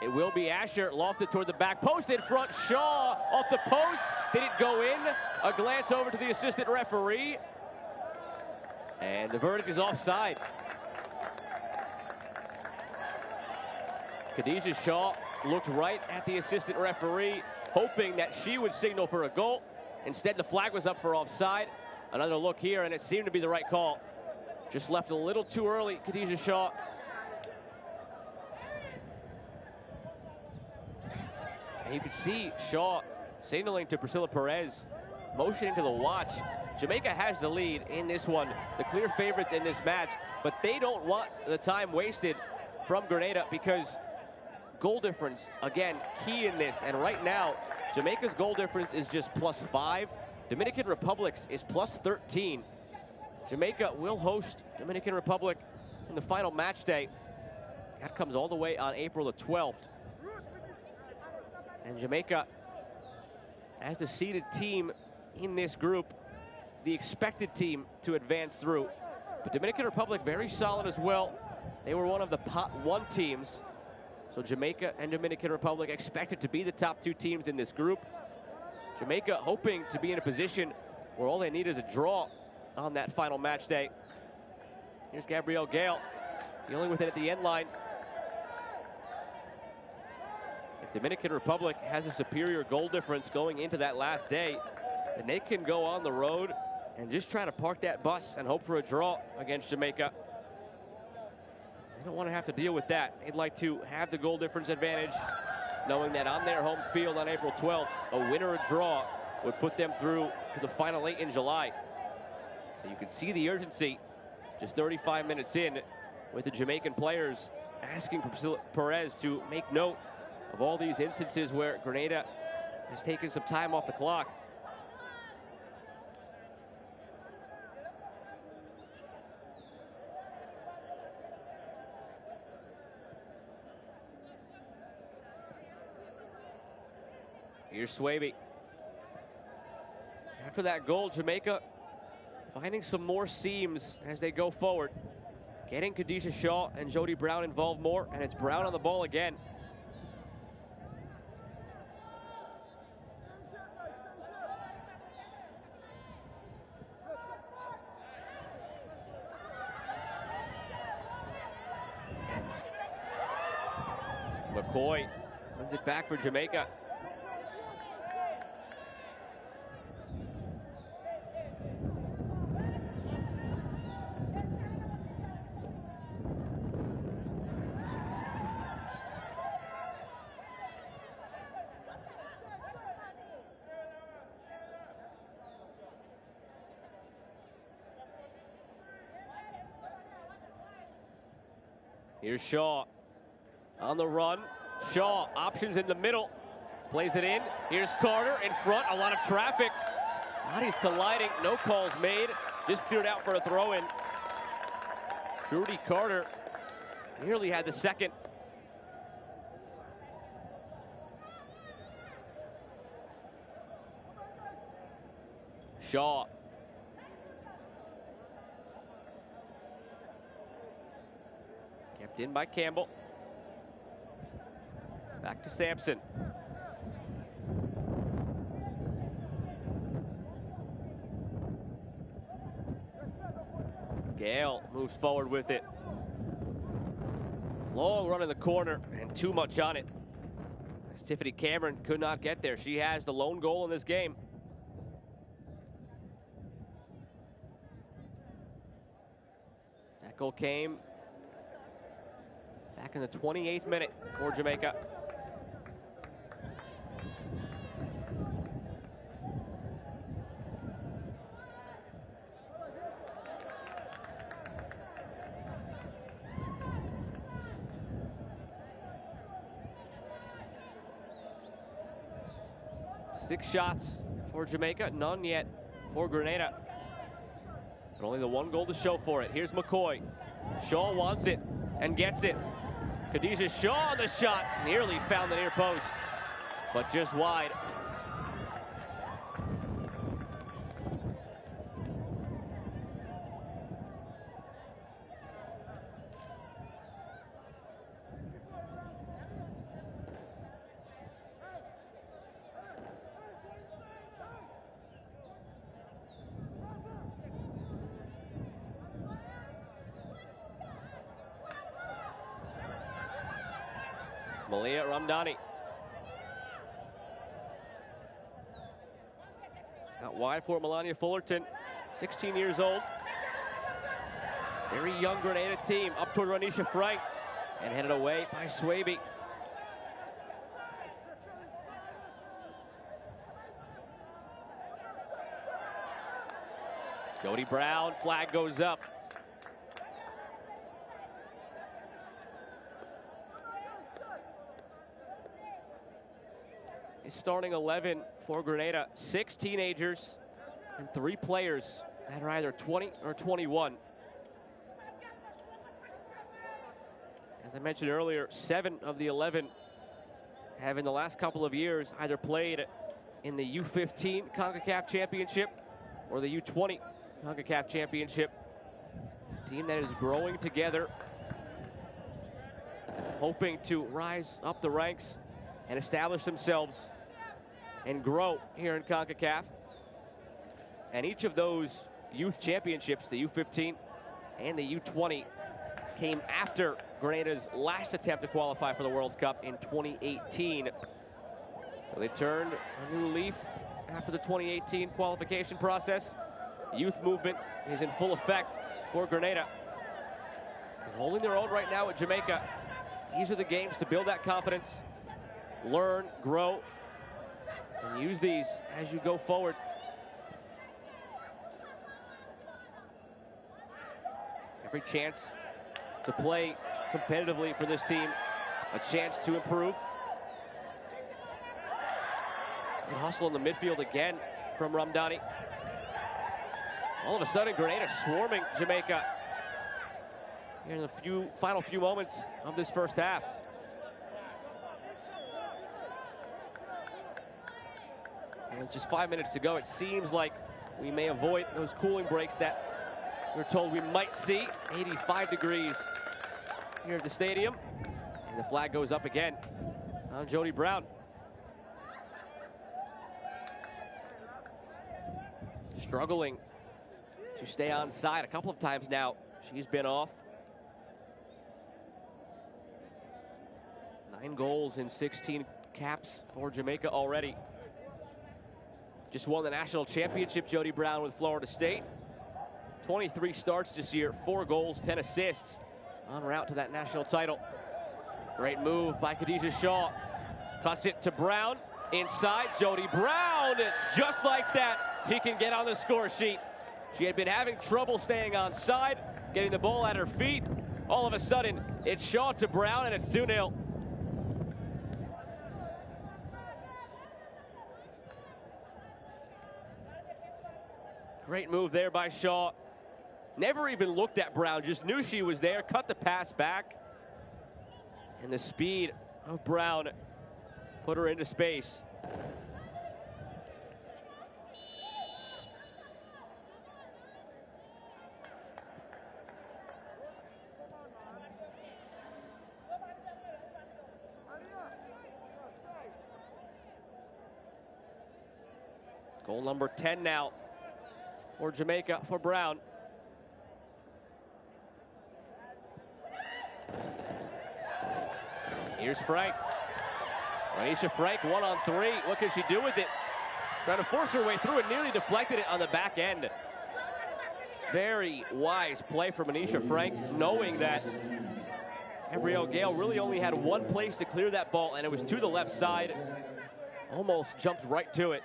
It will be Asher, lofted toward the back post in front. Shaw off the post. Did it go in? A glance over to the assistant referee. And the verdict is offside. Khadijah Shaw looked right at the assistant referee, hoping that she would signal for a goal. Instead, the flag was up for offside. Another look here, and it seemed to be the right call. Just left a little too early, Khadijah Shaw. You can see Shaw signaling to Priscilla Perez, motioning to the watch. Jamaica has the lead in this one, the clear favorites in this match, but they don't want the time wasted from Grenada because goal difference, again, key in this. And right now, Jamaica's goal difference is just +5. Dominican Republic's is +13. Jamaica will host Dominican Republic in the final match day. That comes all the way on April the 12th. And Jamaica, as the seeded team in this group, the expected team to advance through. But Dominican Republic very solid as well. They were one of the pot 1 teams. So Jamaica and Dominican Republic expected to be the top 2 teams in this group. Jamaica hoping to be in a position where all they need is a draw on that final match day. Here's Gabrielle Gale dealing with it at the end line. If Dominican Republic has a superior goal difference going into that last day, then they can go on the road and just try to park that bus and hope for a draw against Jamaica. They don't want to have to deal with that. They'd like to have the goal difference advantage, knowing that on their home field on April 12th, a win or a draw would put them through to the final 8 in July. So you can see the urgency just 35 minutes in with the Jamaican players asking Priscilla Perez to make note of all these instances where Grenada has taken some time off the clock. Here's Swaby. After that goal, Jamaica finding some more seams as they go forward. Getting Khadijah Shaw and Jody Brown involved more, and it's Brown on the ball again. McCoy wins it back for Jamaica. Here's Shaw on the run. Shaw, options in the middle, plays it in. Here's Carter in front, a lot of traffic. Bodies colliding, no calls made, just cleared out for a throw-in. Trudy Carter nearly had the second. Shaw. Kept in by Campbell. Back to Sampson. Gale moves forward with it. Long run in the corner and too much on it. As Tiffany Cameron could not get there. She has the lone goal in this game. That goal came back in the 28th minute for Jamaica. Six shots for Jamaica, none yet for Grenada. But only the one goal to show for it. Here's McCoy. Shaw wants it and gets it. Khadijah Shaw on the shot, nearly found the near post, but just wide. Malia Ramdani. Out wide for Melania Fullerton, 16 years old. Very young Grenada team, up toward Ronisha Frank, and headed away by Swaby. Jody Brown, flag goes up. It's starting 11 for Grenada. 6 teenagers and 3 players that are either 20 or 21. As I mentioned earlier, 7 of the 11 have in the last couple of years either played in the U15 CONCACAF Championship or the U20 CONCACAF Championship. A team that is growing together, hoping to rise up the ranks and establish themselves and grow here in CONCACAF. And each of those youth championships, the U15 and the U20, came after Grenada's last attempt to qualify for the World Cup in 2018. So they turned a new leaf after the 2018 qualification process. Youth movement is in full effect for Grenada. And holding their own right now at Jamaica. These are the games to build that confidence, learn, grow, and use these as you go forward. Every chance to play competitively for this team, a chance to improve. Good hustle in the midfield again from Ramdani. All of a sudden, Grenada swarming Jamaica here in the final few moments of this first half. And with just 5 minutes to go, it seems like we may avoid those cooling breaks that we're told we might see. 85 degrees here at the stadium. And the flag goes up again on Jody Brown. Struggling to stay on side a couple of times now. She's been off. 9 goals in 16 caps for Jamaica already. Just won the national championship, Jody Brown, with Florida State. 23 starts this year, 4 goals, 10 assists. En route to that national title. Great move by Khadijah Shaw. Cuts it to Brown. Inside, Jody Brown. Just like that, she can get on the score sheet. She had been having trouble staying on side, getting the ball at her feet. All of a sudden, it's Shaw to Brown, and it's 2-0. Great move there by Shaw. Never even looked at Brown, just knew she was there, cut the pass back. And the speed of Brown put her into space. Goal number 10 now for Jamaica, for Brown. Here's Frank. Anisha Frank, 1-on-3. What can she do with it? Trying to force her way through it, nearly deflected it on the back end. Very wise play from Anisha Frank, knowing that Gabrielle Gale really only had one place to clear that ball, and it was to the left side. Almost jumped right to it.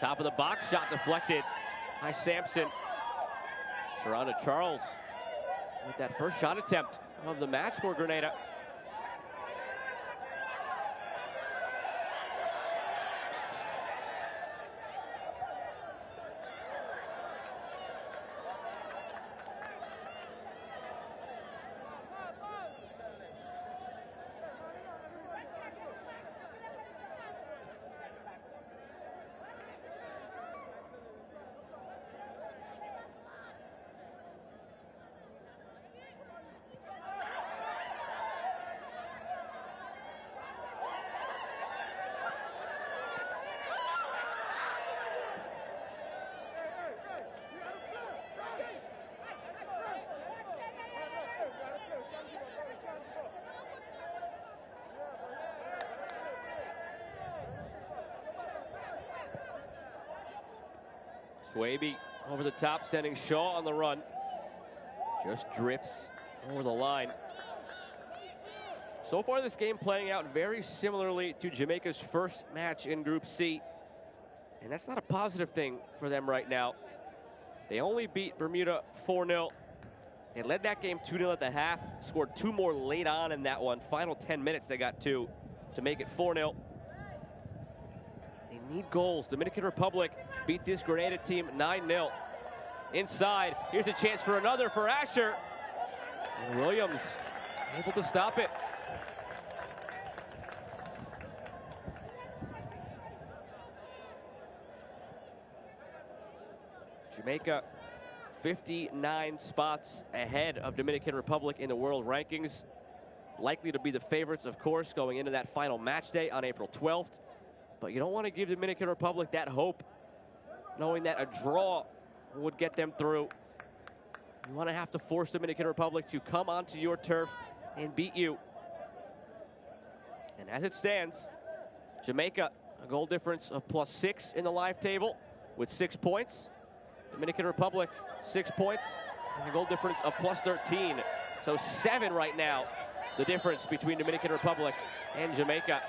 Top of the box, shot deflected by Sampson. Sharonda Charles with that first shot attempt of the match for Grenada. Swaby over the top, sending Shaw on the run. Just drifts over the line. So far, this game playing out very similarly to Jamaica's first match in Group C. And that's not a positive thing for them right now. They only beat Bermuda 4-0. They led that game 2-0 at the half, scored 2 more late on in that one. Final 10 minutes, they got 2 to make it 4-0. They need goals. Dominican Republic beat this Grenada team 9-0. Inside, here's a chance for another for Asher. And Williams able to stop it. Jamaica 59 spots ahead of Dominican Republic in the world rankings. Likely to be the favorites, of course, going into that final match day on April 12th. But you don't want to give Dominican Republic that hope, knowing that a draw would get them through. You want to have to force Dominican Republic to come onto your turf and beat you. And as it stands, Jamaica, a goal difference of +6 in the live table with 6 points. Dominican Republic, 6 points, and a goal difference of +13. So 7 right now, the difference between Dominican Republic and Jamaica.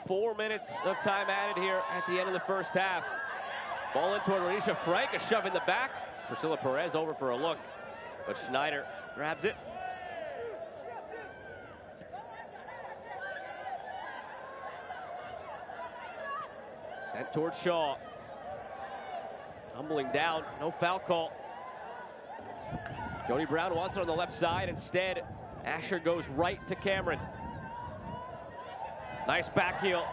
Four minutes of time added here at the end of the first half. Ball in toward Renisha Frank, a shove in the back. Priscilla Perez over for a look, but Schneider grabs it. Sent toward Shaw. Tumbling down, no foul call. Jody Brown wants it on the left side. Instead, Asher goes right to Cameron. Nice back heel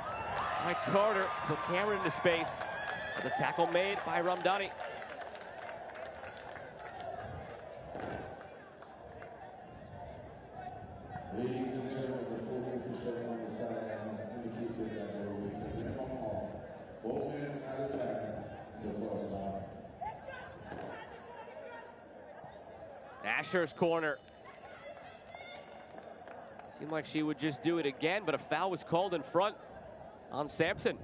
by Carter, put Cameron into space. But the tackle made by Ramdani. Ladies and gentlemen, the full official on the sideline has indicated that there will be a minimum of 4 minutes at a time in the first half. Asher's corner. Seemed like she would just do it again, but a foul was called in front on Sampson.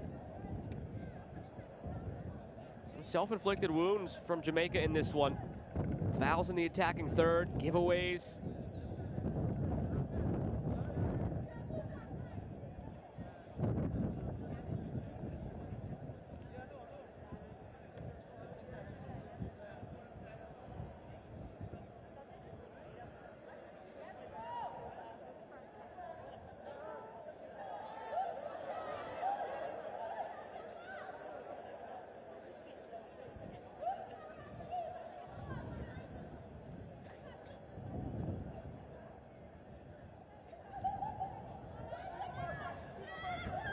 Some self-inflicted wounds from Jamaica in this one. Fouls in the attacking third, giveaways.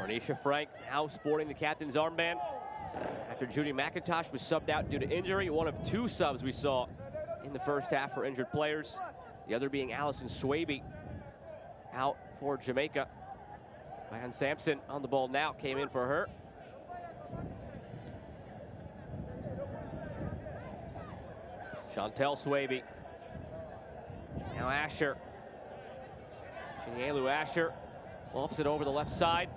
Renisha Frank now sporting the captain's armband after Judy McIntosh was subbed out due to injury. One of 2 subs we saw in the first half for injured players. The other being Allison Swaby out for Jamaica. Ryan Sampson on the ball now, came in for her. Chantel Swaby. Now Asher. Chinyelu Asher lofts it over the left side.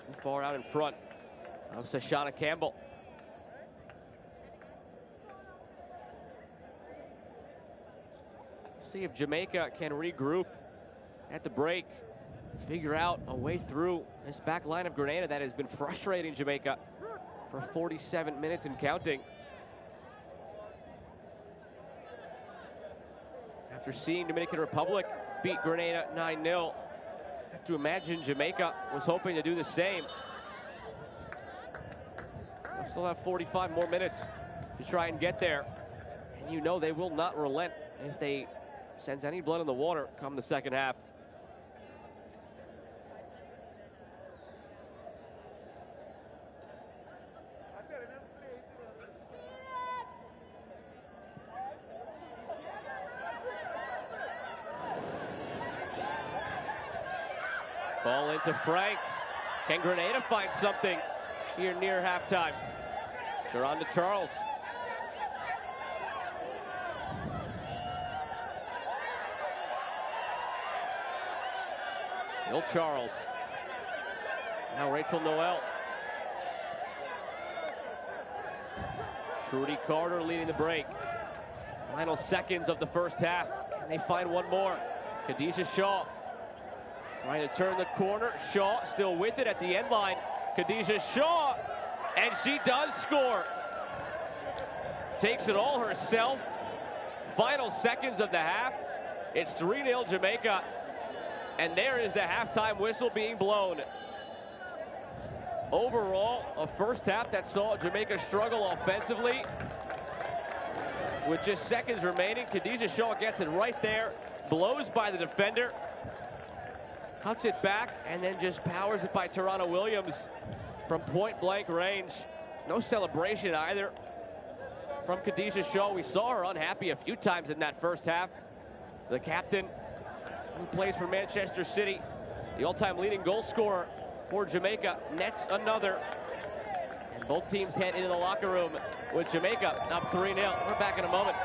Too far out in front of Sashana Campbell. See if Jamaica can regroup at the break, figure out a way through this back line of Grenada that has been frustrating Jamaica for 47 minutes and counting. After seeing Dominican Republic beat Grenada 9-0, I have to imagine Jamaica was hoping to do the same. They'll still have 45 more minutes to try and get there. And you know they will not relent if they sense any blood in the water come the second half. Ball into Frank. Can Grenada find something here near halftime? Sharon to Charles. Still Charles. Now Rachel Noel. Trudy Carter leading the break. Final seconds of the first half. Can they find one more? Khadijah Shaw trying to turn the corner. Shaw still with it at the end line. Khadijah Shaw, and she does score. Takes it all herself. Final seconds of the half. It's 3-0 Jamaica. And there is the halftime whistle being blown. Overall, a first half that saw Jamaica struggle offensively. With just seconds remaining, Khadijah Shaw gets it right there. Blows by the defender. Cuts it back and then just powers it by Tarana Williams from point-blank range. No celebration either from Khadijah Shaw. We saw her unhappy a few times in that first half. The captain, who plays for Manchester City, the all-time leading goal scorer for Jamaica, nets another. And both teams head into the locker room with Jamaica up 3-0. We're back in a moment.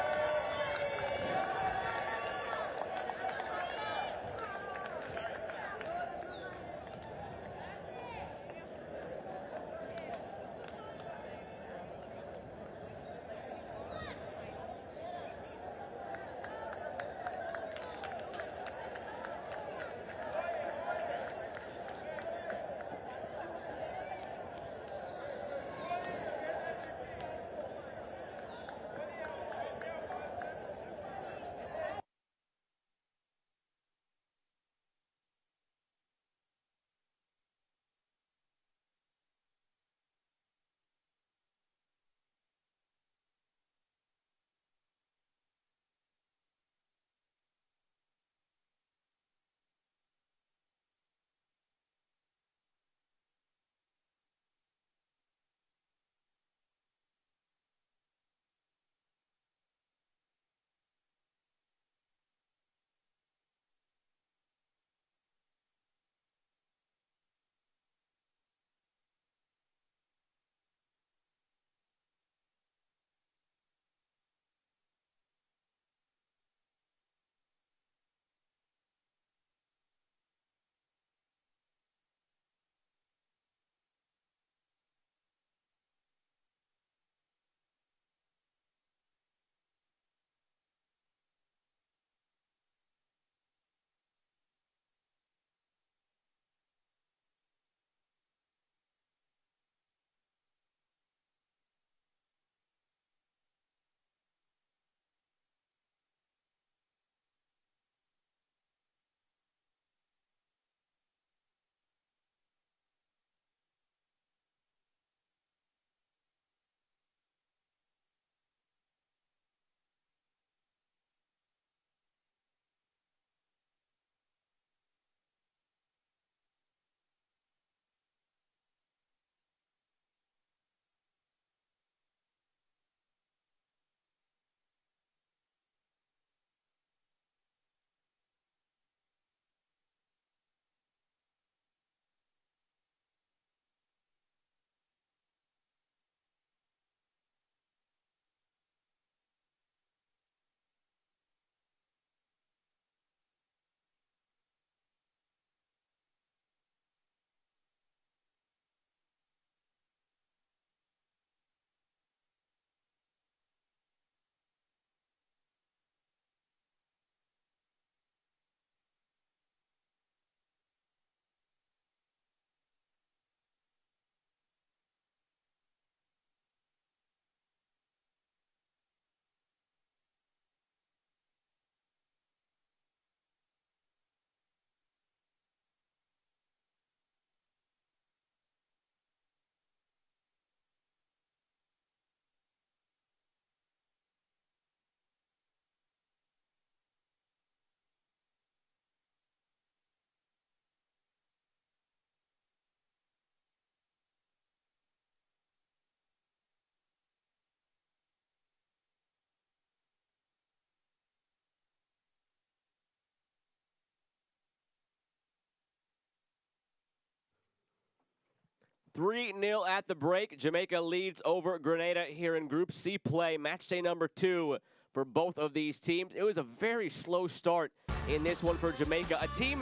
3-0 at the break. Jamaica leads over Grenada here in Group C play. Match day number 2 for both of these teams. It was a very slow start in this one for Jamaica. A team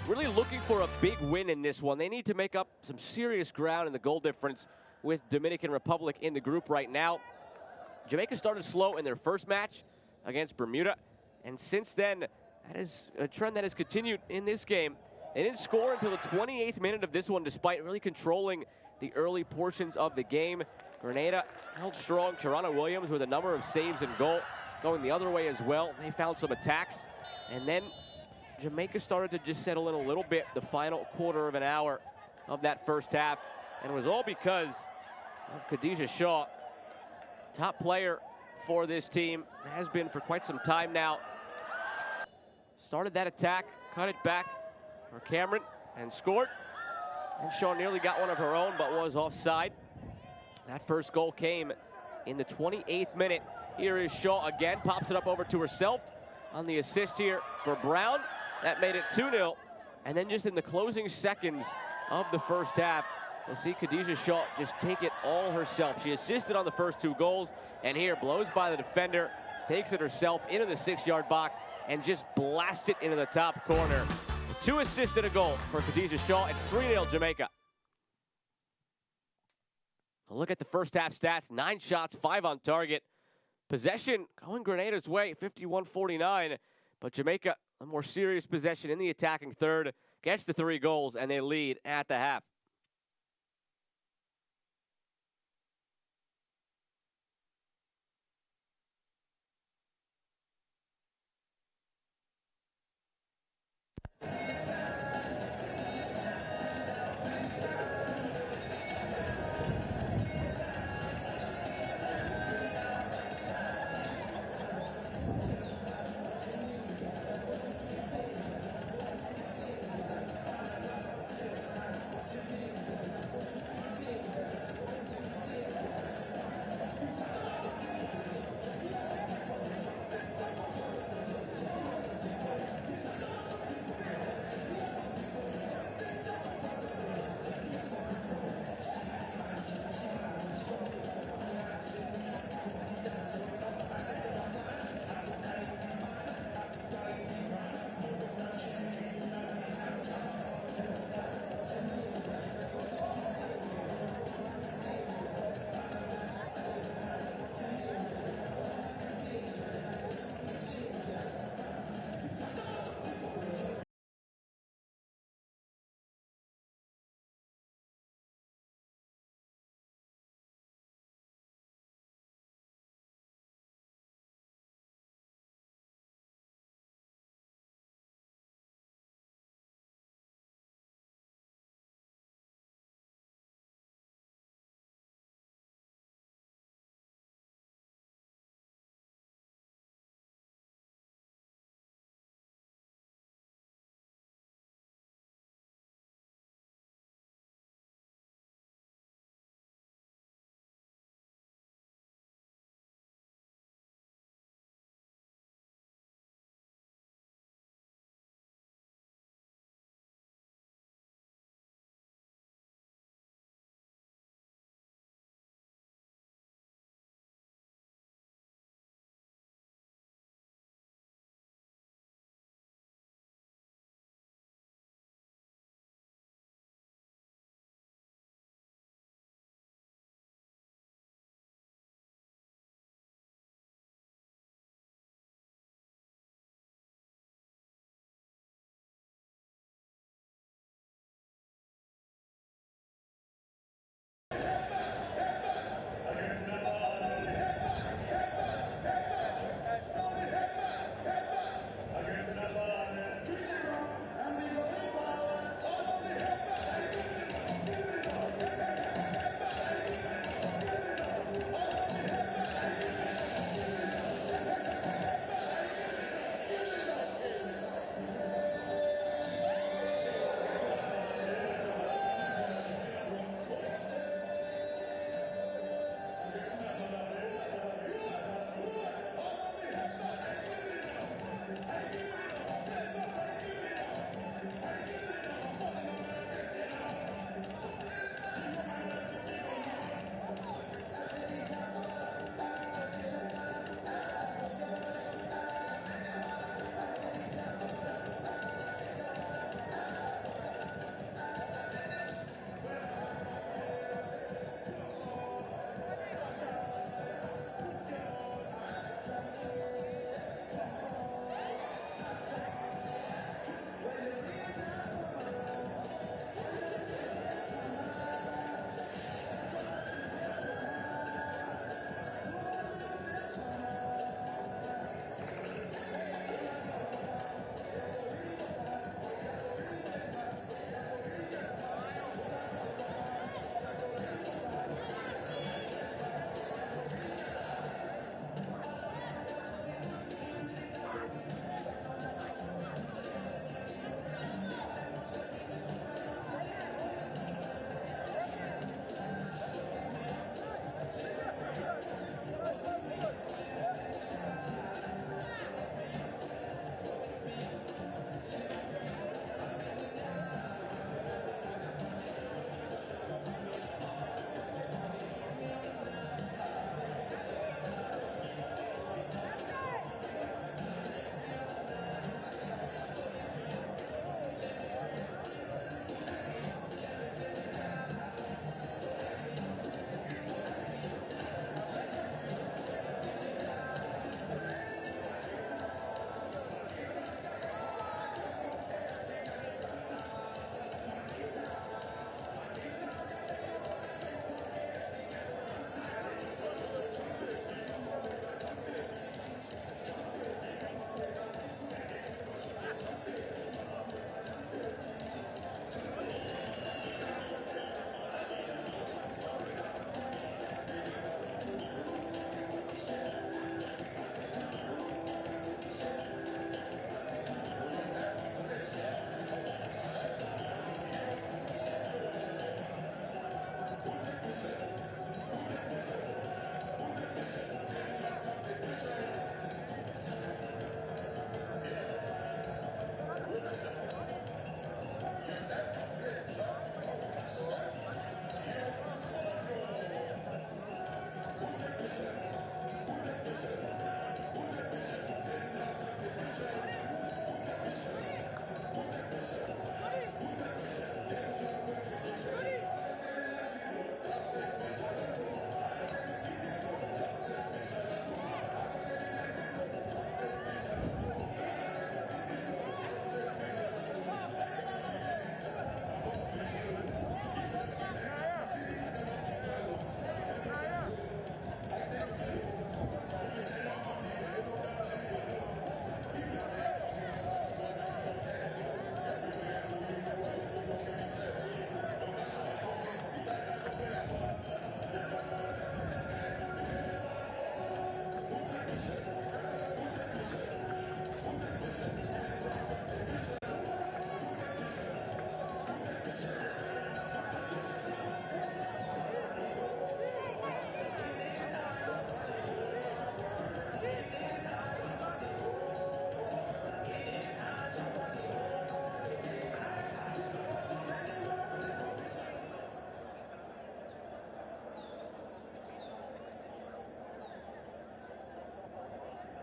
really looking for a big win in this one. They need to make up some serious ground in the goal difference with Dominican Republic in the group right now. Jamaica started slow in their first match against Bermuda, and since then, that is a trend that has continued in this game. They didn't score until the 28th minute of this one, despite really controlling the early portions of the game. Grenada held strong. Kirani Williams with a number of saves and goal. Going the other way as well. They found some attacks. And then Jamaica started to just settle in a little bit the final quarter of an hour of that first half. And it was all because of Khadija Shaw, top player for this team, has been for quite some time now. Started that attack, cut it back for Cameron, and scored. And Shaw nearly got one of her own, but was offside. That first goal came in the 28th minute. Here is Shaw again, pops it up over to herself on the assist here for Brown. That made it 2-0. And then just in the closing seconds of the first half, we'll see Khadija Shaw just take it all herself. She assisted on the first 2 goals, and here blows by the defender, takes it herself into the 6-yard box, and just blasts it into the top corner. 2 assists and a goal for Khadija Shaw. It's 3-0 Jamaica. A look at the first half stats: 9 shots, 5 on target. Possession going Grenada's way, 51-49, but Jamaica a more serious possession in the attacking third, gets the 3 goals, and they lead at the half.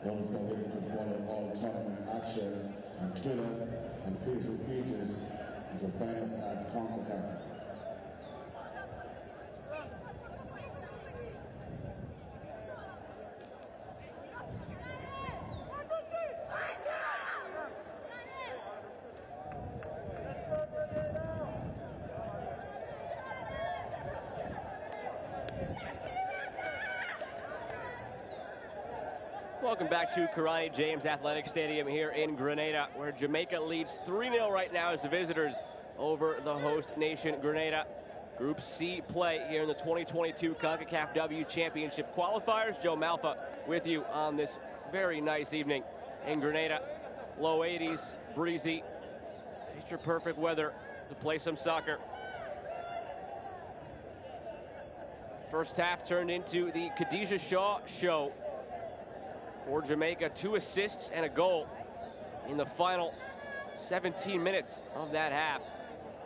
Don't forget to follow all tournament action on Twitter and Facebook pages and to find us at Concacaf. Welcome back to Kirani James Athletic Stadium here in Grenada, where Jamaica leads 3-0 right now as the visitors over the host nation, Grenada. Group C play here in the 2022 ConcacafW Championship Qualifiers. Joe Malfa with you on this very nice evening in Grenada. Low 80s, breezy, picture perfect weather to play some soccer. First half turned into the Khadijah Shaw show for Jamaica. 2 assists and a goal in the final 17 minutes of that half,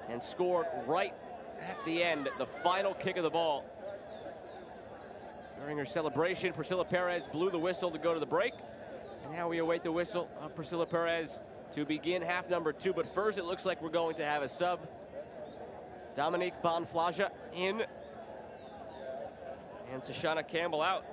and scored right at the end, the final kick of the ball. During her celebration, Priscilla Perez blew the whistle to go to the break, and now we await the whistle of Priscilla Perez to begin half number 2. But first, it looks like we're going to have a sub. Dominique Bonflaja in, and Sashana Campbell out.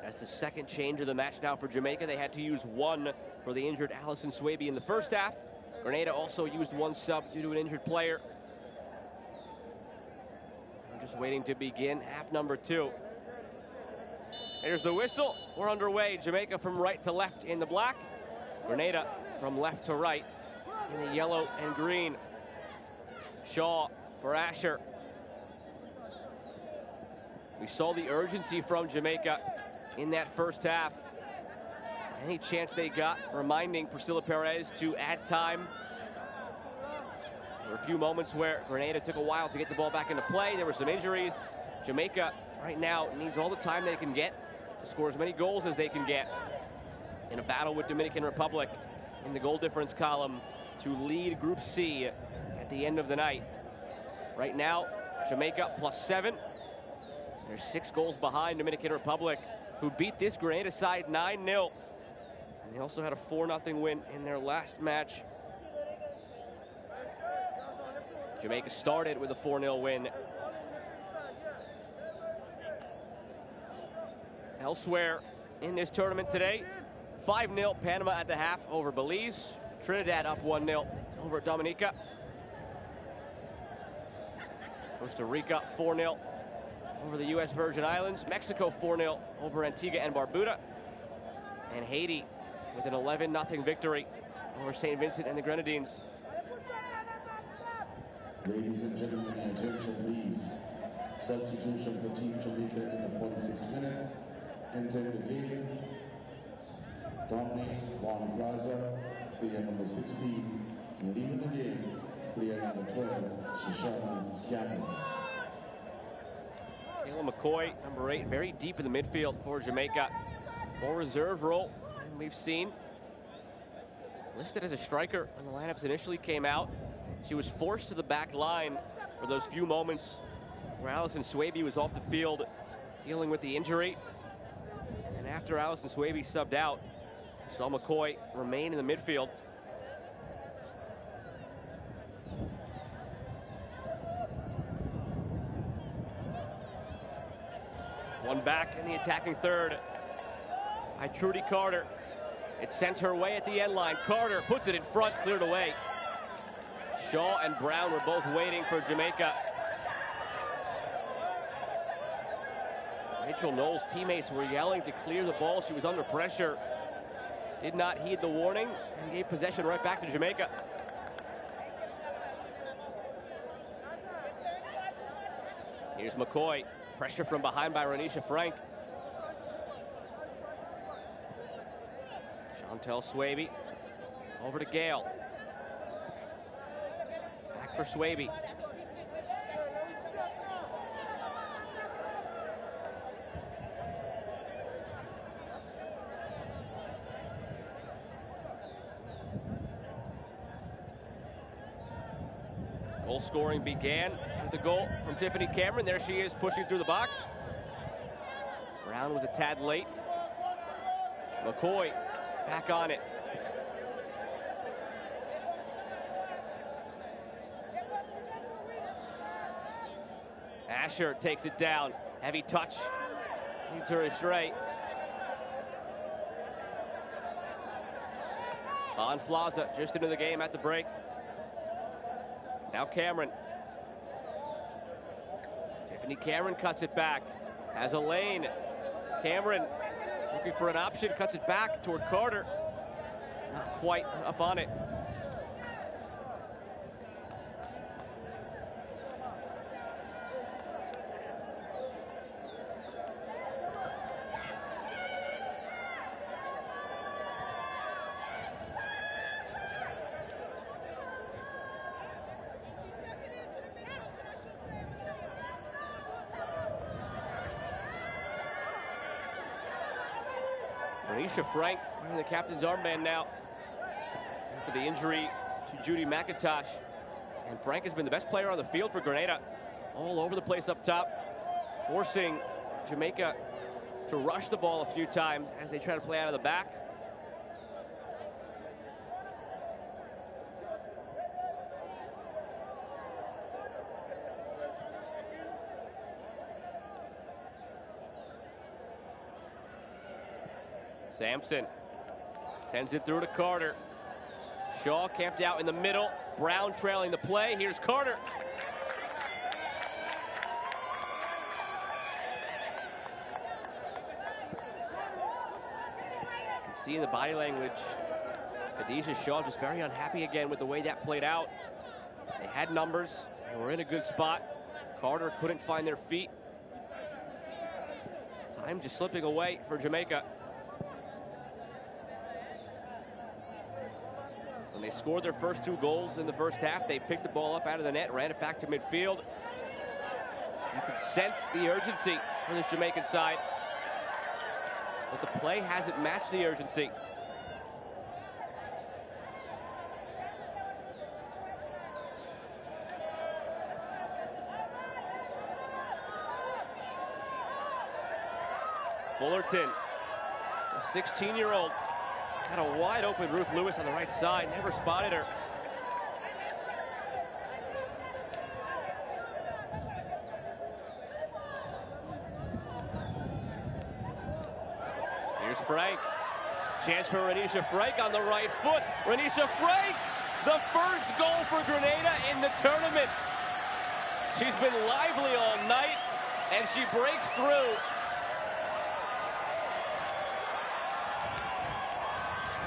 That's the second change of the match now for Jamaica. They had to use 1 for the injured Allison Swaby in the first half. Grenada also used 1 sub due to an injured player. We're just waiting to begin half number 2. Here's the whistle. We're underway. Jamaica from right to left in the black. Grenada from left to right in the yellow and green. Shaw for Asher. We saw the urgency from Jamaica in that first half. Any chance they got, reminding Priscilla Perez to add time. There were a few moments where Grenada took a while to get the ball back into play. There were some injuries. Jamaica right now needs all the time they can get to score as many goals as they can get in a battle with Dominican Republic in the goal difference column to lead Group C at the end of the night. Right now, Jamaica +7. They're 6 goals behind Dominican Republic, who beat this Grenada side 9-0. And they also had a 4-0 win in their last match. Jamaica started with a 4-0 win. Elsewhere in this tournament today, 5-0 Panama at the half over Belize. Trinidad up 1-0 over Dominica. Costa Rica 4-0 over the U.S. Virgin Islands. Mexico 4-0 over Antigua and Barbuda. And Haiti with an 11-0 victory over St. Vincent and the Grenadines. Ladies and gentlemen, attention please. Substitution for Team Jamaica in the 46 minutes. Entering the game, Dominique Bonflaja, player number 16. And leaving the game, player number 12, Sashana Campbell. Kayla McCoy, number 8, very deep in the midfield for Jamaica. More reserve role than we've seen. Listed as a striker when the lineups initially came out. She was forced to the back line for those few moments where Allison Swaby was off the field dealing with the injury. And then after Allison Swaby subbed out, we saw McCoy remain in the midfield. One back in the attacking third by Trudy Carter. It's sent her way at the end line. Carter puts it in front, cleared away. Shaw and Brown were both waiting for Jamaica. Rachel Knowles' teammates were yelling to clear the ball. She was under pressure. Did not heed the warning and gave possession right back to Jamaica. Here's McCoy. Pressure from behind by Renisha Frank. Chantel Swaby. Over to Gale. Back for Swaby. Goal scoring began with a goal from Tiffany Cameron. There she is pushing through the box. Brown was a tad late. McCoy back on it. Asher takes it down. Heavy touch. Leads her astray. On Flaza, just into the game at the break. Now Cameron. Tiffany Cameron cuts it back. Has a lane. Cameron looking for an option, cuts it back toward Carter. Not quite enough on it. Anisha Frank wearing the captain's armband now after the injury to Judy McIntosh. And Frank has been the best player on the field for Grenada. All over the place up top, forcing Jamaica to rush the ball a few times as they try to play out of the back. Sampson sends it through to Carter. Shaw camped out in the middle. Brown trailing the play. Here's Carter. You can see in the body language, Khadijah Shaw just very unhappy again with the way that played out. They had numbers. They were in a good spot. Carter couldn't find their feet. Time just slipping away for Jamaica. When they scored their first 2 goals in the first half, they picked the ball up out of the net, ran it back to midfield. You could sense the urgency for this Jamaican side, but the play hasn't matched the urgency. Fullerton, a 16-year-old. Had a wide open Ruth Lewis on the right side, never spotted her. Here's Frank. Chance for Renisha Frank on the right foot. Renisha Frank, the first goal for Grenada in the tournament. She's been lively all night, and she breaks through.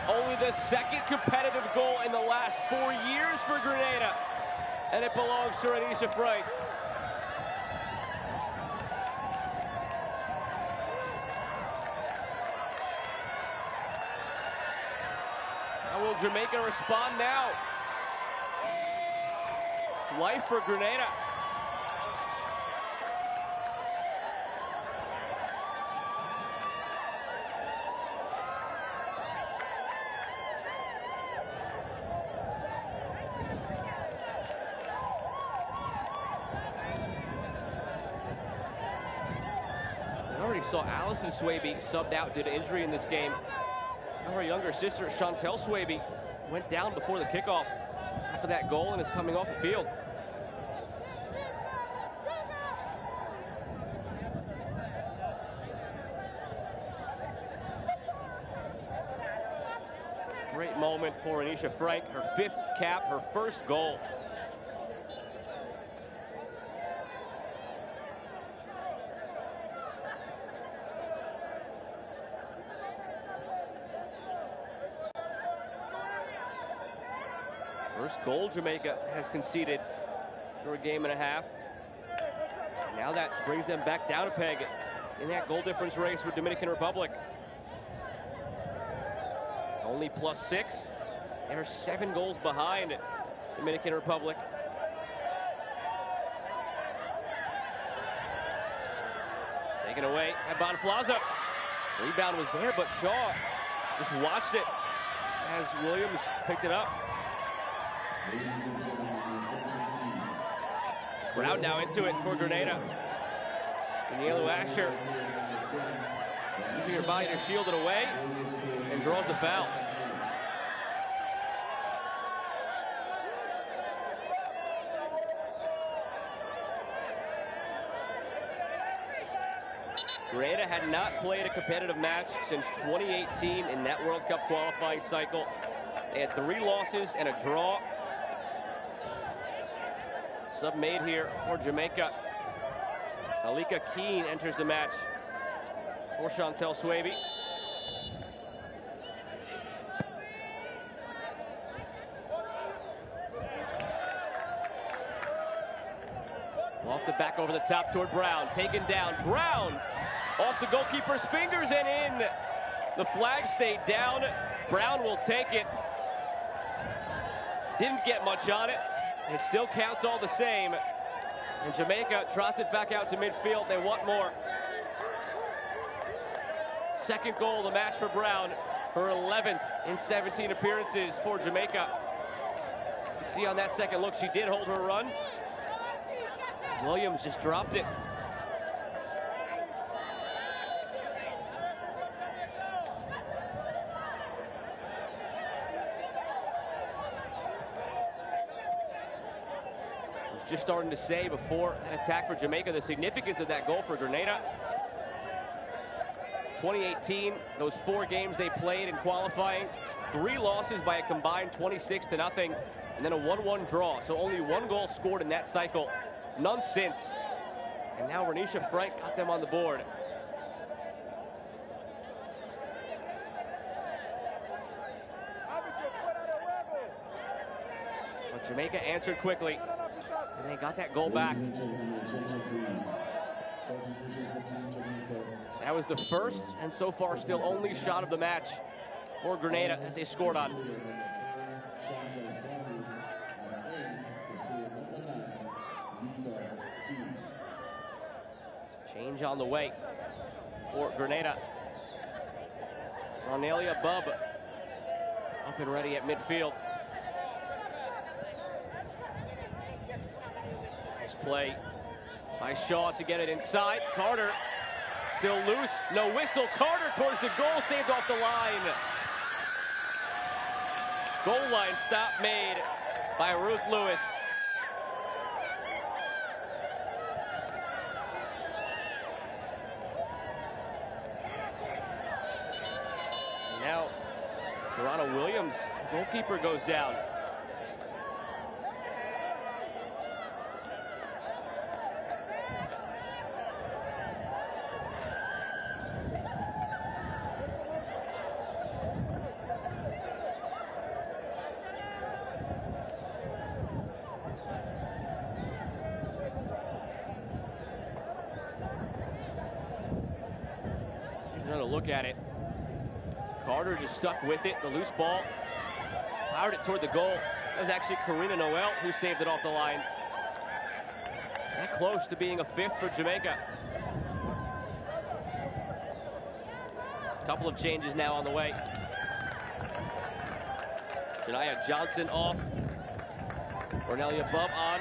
Only the second competitive goal in the last 4 years for Grenada, and it belongs to Renisha Frank. How will Jamaica respond now? Life for Grenada. Saw Allison Swaby subbed out due to injury in this game. Now her younger sister, Chantel Swaby, went down before the kickoff after that goal and is coming off the field. Great moment for Renisha Frank, her 5th cap, her first goal. First goal Jamaica has conceded through a game and a half. And now that brings them back down a peg in that goal difference race with Dominican Republic. Only +6. They're 7 goals behind Dominican Republic. Taken away by Bonflaza. Rebound was there, but Shaw just watched it as Williams picked it up. Ladies and gentlemen, attention please. Crowd now into it for Grenada. Danielu Asher using her body to shield it away and draws the foul. Grenada had not played a competitive match since 2018 in that World Cup qualifying cycle. They had 3 losses and a draw. Sub made here for Jamaica. Alika Keane enters the match for Chantel Swaby. Off the back over the top toward Brown. Taken down. Brown off the goalkeeper's fingers and in. The flag stayed down. Brown will take it. Didn't get much on it. It still counts all the same. And Jamaica trots it back out to midfield. They want more. Second goal of the match for Brown. Her 11th in 17 appearances for Jamaica. You can see on that second look, she did hold her run. Williams just dropped it. Was just starting to say before an attack for Jamaica the significance of that goal for Grenada. 2018, those 4 games they played in qualifying, 3 losses by a combined 26-0, and then a 1-1 draw. So only 1 goal scored in that cycle. None since. And now Renisha Frank got them on the board. But Jamaica answered quickly, and they got that goal back. That was the first, and so far still only shot of the match for Grenada that they scored on. Change on the way for Grenada. Ronelia Bubb up and ready at midfield. Nice play by Shaw to get it inside. Carter still loose, no whistle. Carter towards the goal, saved off the line. Goal line stop made by Ruth Lewis. Now, Toronto Williams, the goalkeeper, goes down. Here's another look at it. Carter just stuck with it, the loose ball, fired it toward the goal. That was actually Karina Noel who saved it off the line. That close to being a 5th for Jamaica. A couple of changes now on the way. Shania Johnson off. Ronelia Bubb on.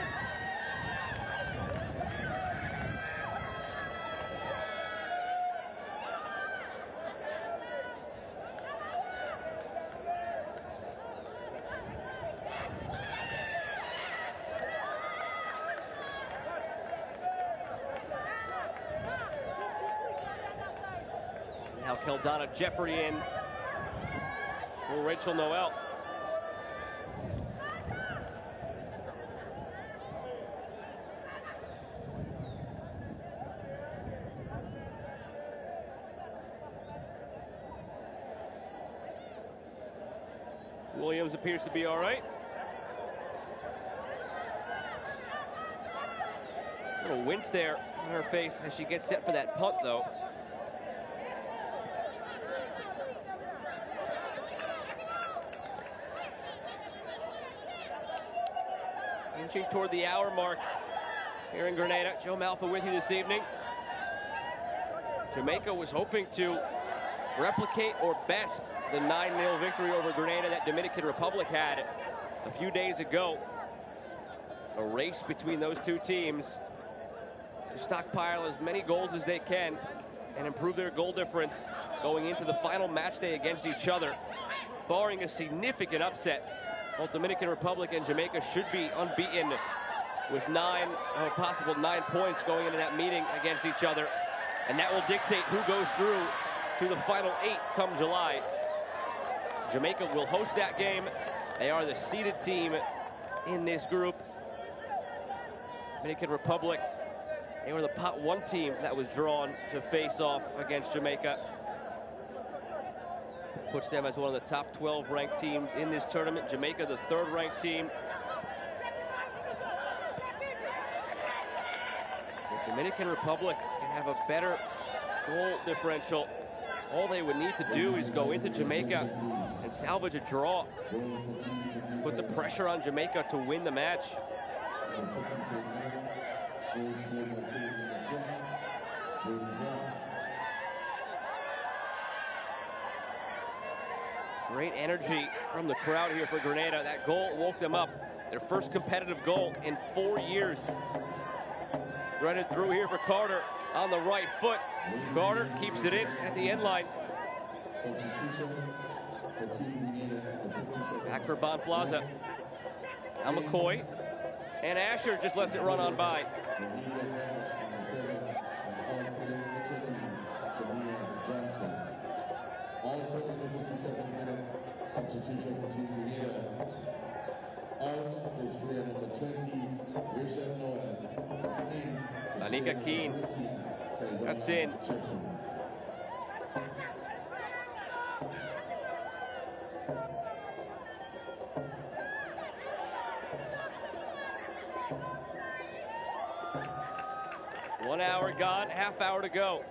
Now Keldana Jeffrey in for Rachel Noel. Williams appears to be all right. A little wince there on her face as she gets set for that punt, though. Inching toward the hour mark here in Grenada. Joe Malfa with you this evening. Jamaica was hoping to replicate or best the 9-0 victory over Grenada that Dominican Republic had a few days ago. A race between those two teams to stockpile as many goals as they can and improve their goal difference going into the final match day against each other. Barring a significant upset, both Dominican Republic and Jamaica should be unbeaten with possible 9 points going into that meeting against each other. And that will dictate who goes through to the final 8 come July. Jamaica will host that game. They are the seeded team in this group. Dominican Republic, they were the pot 1 team that was drawn to face off against Jamaica. Puts them as one of the top 12 ranked teams in this tournament. Jamaica, the 3rd ranked team. If Dominican Republic can have a better goal differential, all they would need to do is go into Jamaica and salvage a draw. Put the pressure on Jamaica to win the match. Great energy from the crowd here for Grenada. That goal woke them up. Their first competitive goal in 4 years. Threaded through here for Carter on the right foot. Carter keeps it in at the end line. Back for Bonflaza. Now McCoy. And Asher just lets it run on by. Also in the 52nd minute, substitution for Team Grenada. Out is player number 20, Richard Noel. Anika Keane. That's in. One hour gone, half hour to go.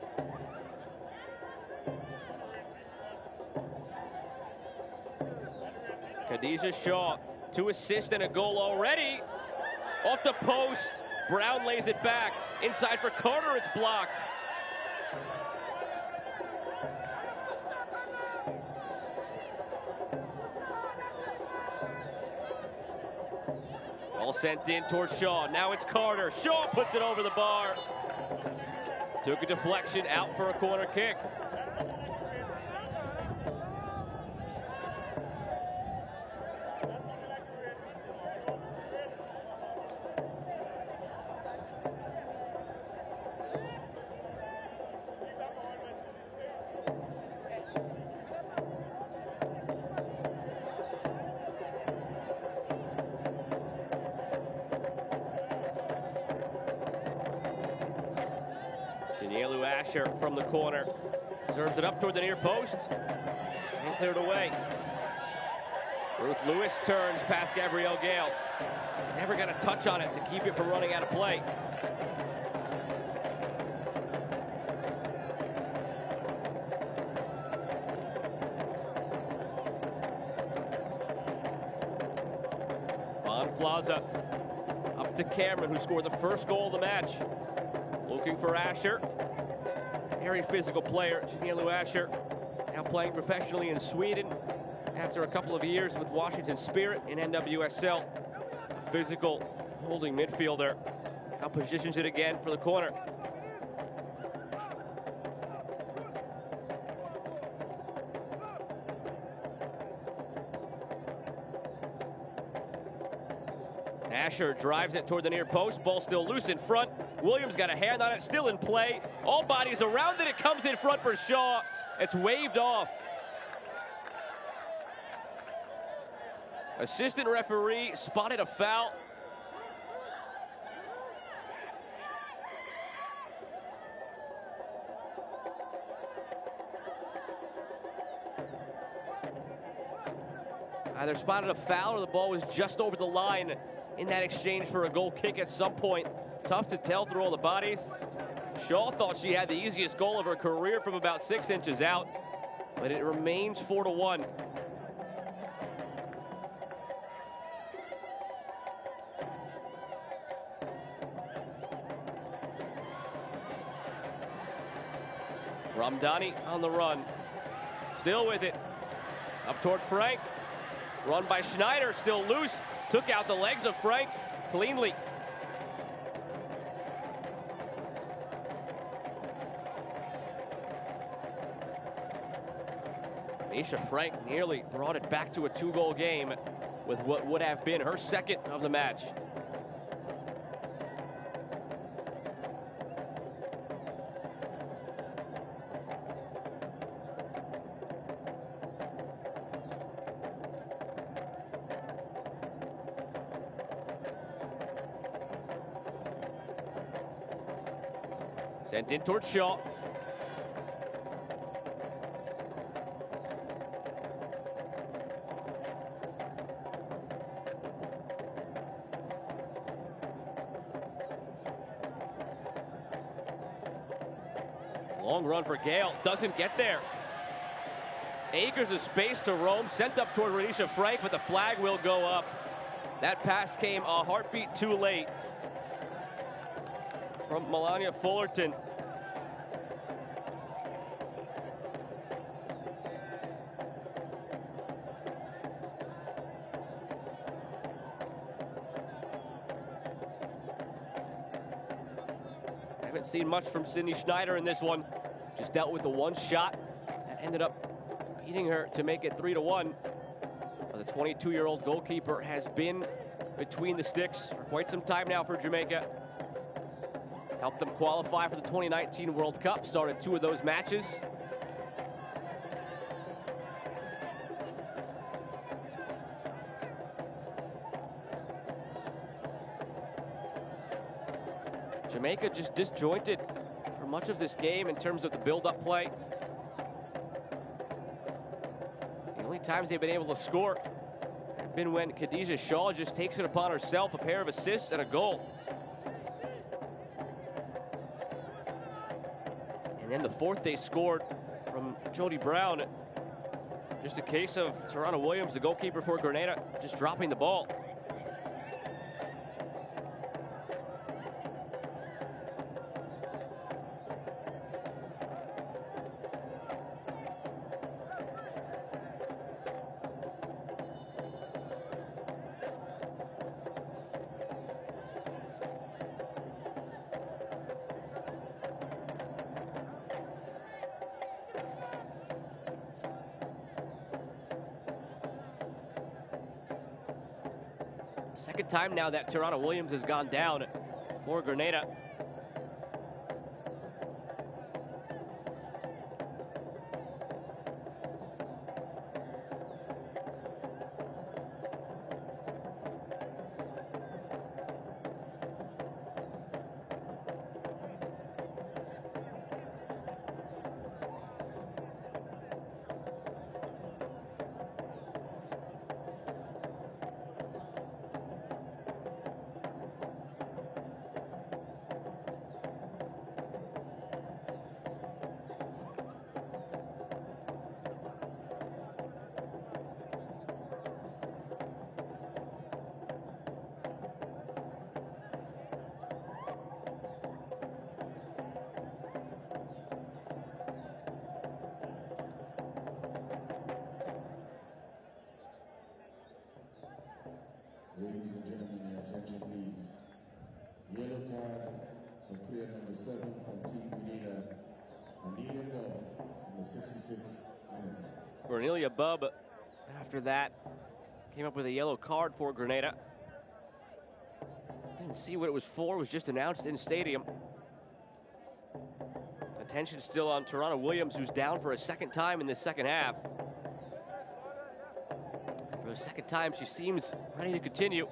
Khadijah Shaw, 2 assists and a goal already. Off the post, Brown lays it back. Inside for Carter, it's blocked. All sent in towards Shaw. Now it's Carter. Shaw puts it over the bar. Took a deflection out for a corner kick. Chinielu Asher from the corner. Serves it up toward the near post. And cleared away. Ruth Lewis turns past Gabrielle Gale. Never got a touch on it to keep it from running out of play. Bonflaza up to Cameron, who scored the first goal of the match. Looking for Asher. Very physical player, Chinielu Asher. Now playing professionally in Sweden after a couple of years with Washington Spirit in NWSL. A physical holding midfielder. Now positions it again for the corner. Asher drives it toward the near post. Ball still loose in front. Williams got a hand on it, still in play. All bodies around it. It comes in front for Shaw. It's waved off. Assistant referee spotted a foul. Either spotted a foul or the ball was just over the line in that exchange for a goal kick at some point. Tough to tell through all the bodies. Shaw thought she had the easiest goal of her career from about 6 inches out, but it remains 4-1. Ramdani on the run. Still with it. Up toward Frank. Run by Schneider, still loose. Took out the legs of Frank cleanly. Anisha Frank nearly brought it back to a 2-goal game with what would have been her second of the match. Sent in towards Shaw. Long run for Gale, doesn't get there. Acres of space to roam, sent up toward Renisha Frank, but the flag will go up. That pass came a heartbeat too late from Melania Fullerton. Haven't seen much from Sydney Schneider in this one. Just dealt with the one shot and ended up beating her to make it 3-1. But the 22-year-old goalkeeper has been between the sticks for quite some time now for Jamaica. Helped them qualify for the 2019 World Cup, started 2 of those matches. Jamaica just disjointed for much of this game in terms of the build-up play. The only times they've been able to score have been when Khadija Shaw just takes it upon herself, a pair of assists and a goal. And then the fourth they scored from Jody Brown. Just a case of Tarana Williams, the goalkeeper for Grenada, just dropping the ball. Second time now that Tarana Williams has gone down for Grenada. Ladies and gentlemen, your attention please. Yellow card for player number 7 from Team Grenada, Cornelia Bubb, in the 66th minute. Cornelia Bubb, after that, came up with a yellow card for Grenada. Didn't see what it was for, it was just announced in stadium. Attention still on Tarana Williams, who's down for a second time in the second half. For the second time, she seems ready to continue.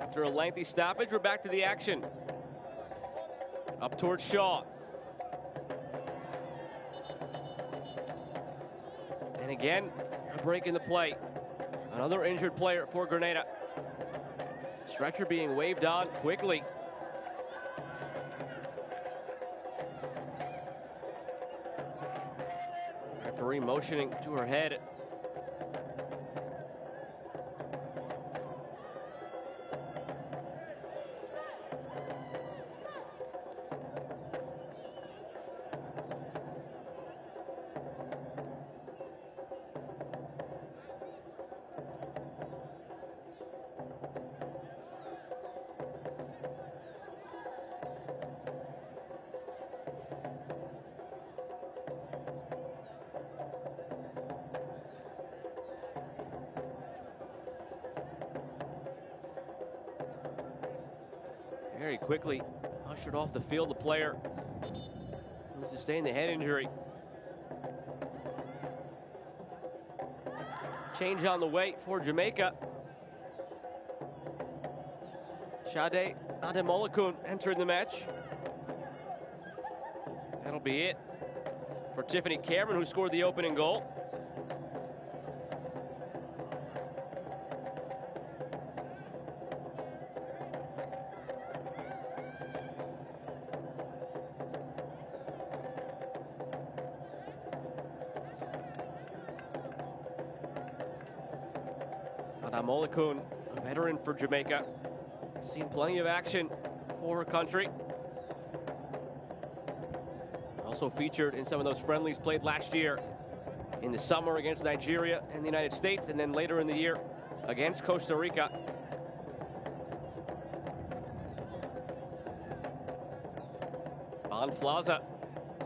After a lengthy stoppage, we're back to the action. Up towards Shaw. And again, a break in the play. Another injured player for Grenada. Stretcher being waved on quickly. Referee motioning to her head. Very quickly ushered off the field, the player who sustained the head injury. Change on the way for Jamaica. Sade Ademolekun entered the match. That'll be it for Tiffany Cameron, who scored the opening goal. Ademolekun, a veteran for Jamaica, seen plenty of action for her country. Also featured in some of those friendlies played last year in the summer against Nigeria and the United States, and then later in the year against Costa Rica. Bonflaza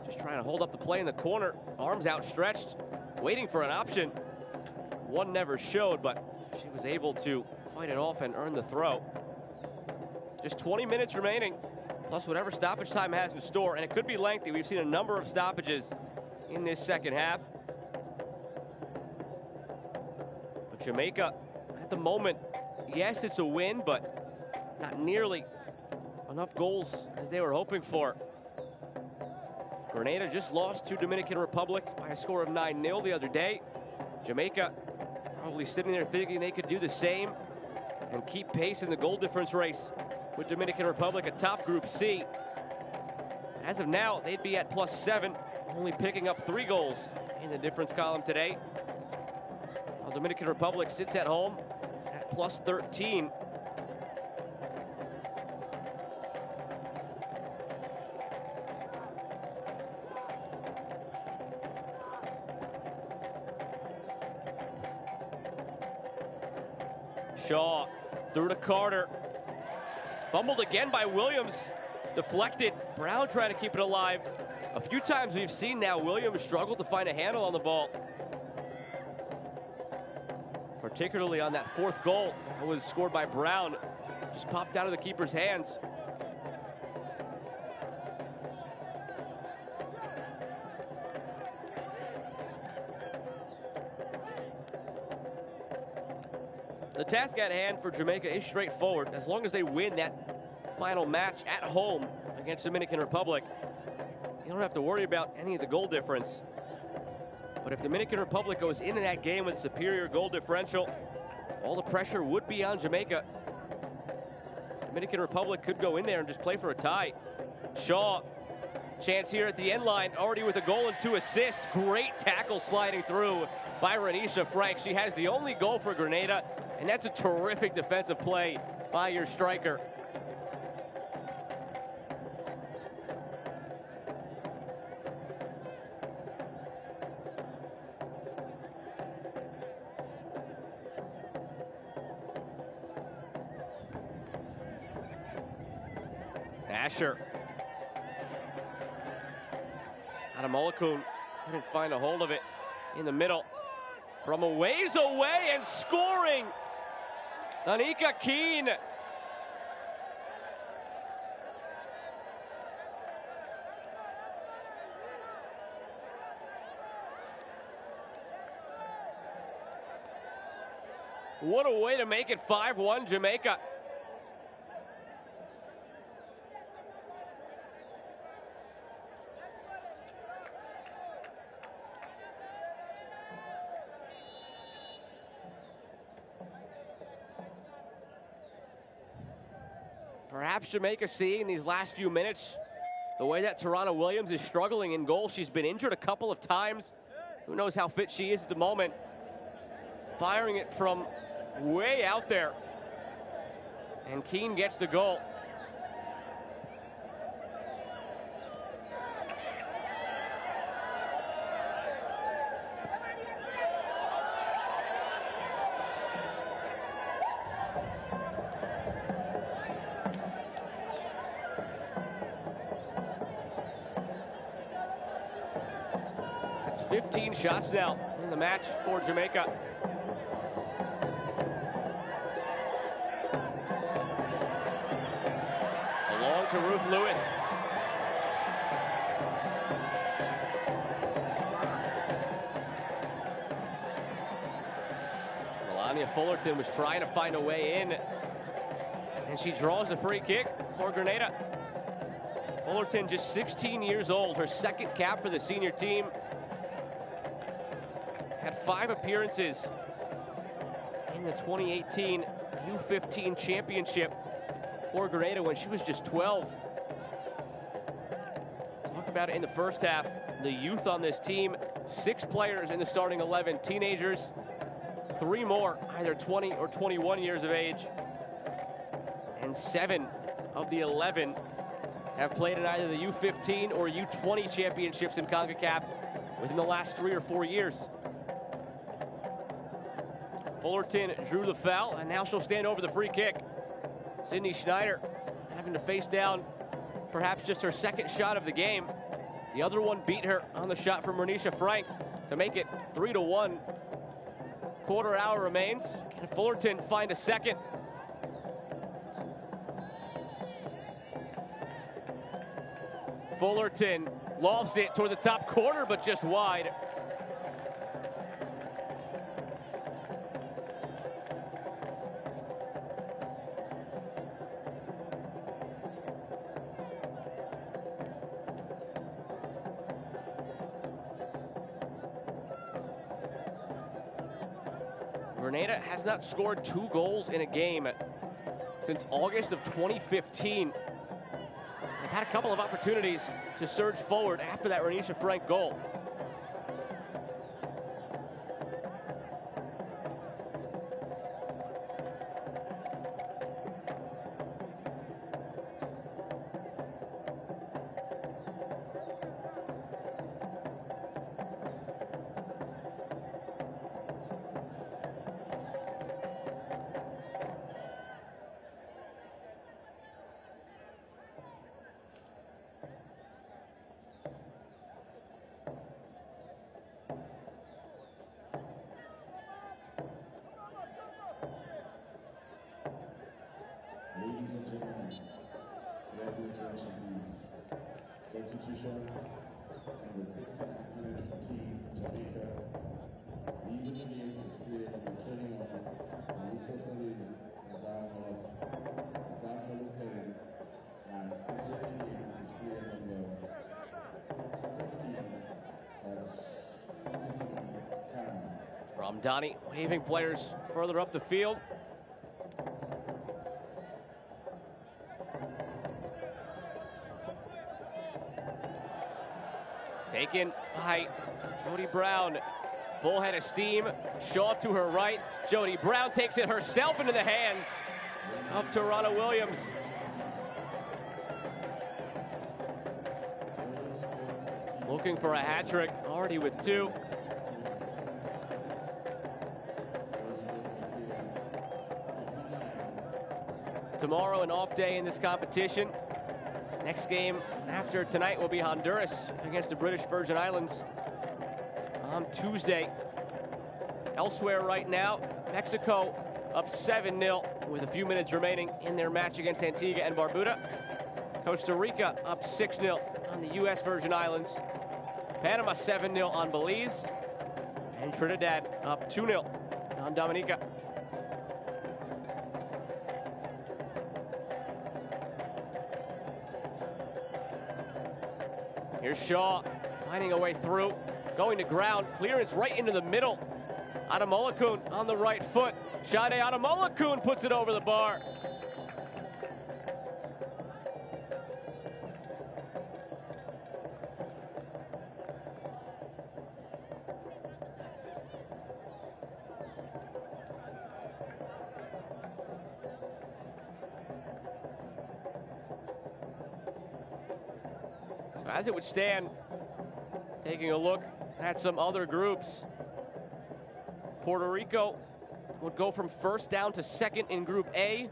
just trying to hold up the play in the corner, arms outstretched, waiting for an option. One never showed, but she was able to fight it off and earn the throw. Just 20 minutes remaining, plus whatever stoppage time has in store, and it could be lengthy. We've seen a number of stoppages in this second half. But Jamaica, at the moment, yes, it's a win, but not nearly enough goals as they were hoping for. Grenada just lost to Dominican Republic by a score of 9-0 the other day. Jamaica probably sitting there thinking they could do the same and keep pace in the goal difference race with Dominican Republic atop Group C. As of now, they'd be at +7, only picking up 3 goals in the difference column today. While Dominican Republic sits at home at +13. Shaw through to Carter. Fumbled again by Williams. Deflected. Brown trying to keep it alive. A few times we've seen now Williams struggle to find a handle on the ball. Particularly on that 4th goal that was scored by Brown. Just popped out of the keeper's hands. The task at hand for Jamaica is straightforward. As long as they win that final match at home against Dominican Republic, you don't have to worry about any of the goal difference. But if Dominican Republic goes into that game with a superior goal differential, all the pressure would be on Jamaica. Dominican Republic could go in there and just play for a tie. Shaw, chance here at the end line, already with a goal and 2 assists. Great tackle sliding through by Renisha Frank. She has the only goal for Grenada, and that's a terrific defensive play by your striker. Asher. Ademolekun couldn't find a hold of it in the middle. From a ways away and scoring. Anika Keane. What a way to make it 5-1 Jamaica. Perhaps Jamaica seeing these last few minutes the way that Tarana Williams is struggling in goal. She's been injured a couple of times Who knows how fit she is at the moment. Firing it from way out there. And Keane gets the goal. That's 15 shots now in the match for Jamaica. Along to Ruth Lewis. Melania Fullerton was trying to find a way in, and she draws a free kick for Grenada. Fullerton, just 16 years old, her second cap for the senior team. Had 5 appearances in the 2018 U15 championship for Grenada when she was just 12. Talked about it in the first half. The youth on this team, 6 players in the starting 11, teenagers, 3 more, either 20 or 21 years of age. And 7 of the 11 have played in either the U15 or U20 championships in CONCACAF within the last 3 or 4 years. Fullerton drew the foul, and now she'll stand over the free kick. Sydney Schneider having to face down perhaps just her second shot of the game. The other one beat her on the shot from Renisha Frank to make it 3-1. Quarter hour remains. Can Fullerton find a second? Fullerton lofts it toward the top corner, but just wide. Grenada has not scored 2 goals in a game since August of 2015. They've had a couple of opportunities to surge forward after that Renisha Frank goal. Ladies and gentlemen, grab your attention please. Substitution in the 69th minute for Team Jamaica. Leading the game is player number 21, Melissa Salil, Adam Moss, Adam Melukelin, and entering the game is player number 15 as Tiffany Kirani. Ramdani waving players further up the field. Taken by Jody Brown. Full head of steam. Shaw to her right. Jody Brown takes it herself into the hands of Tarana Williams. Looking for a hat trick, already with 2. Tomorrow, an off day in this competition. Next game after tonight will be Honduras against the British Virgin Islands on Tuesday. Elsewhere right now, Mexico up 7-0 with a few minutes remaining in their match against Antigua and Barbuda. Costa Rica up 6-0 on the U.S. Virgin Islands. Panama 7-0 on Belize. And Trinidad up 2-0 on Dominica. Here's Shaw finding a way through, going to ground, clearance right into the middle. Adamolakun on the right foot. Sade Adamolakun puts it over the bar. As it would stand, taking a look at some other groups, Puerto Rico would go from first down to second in Group A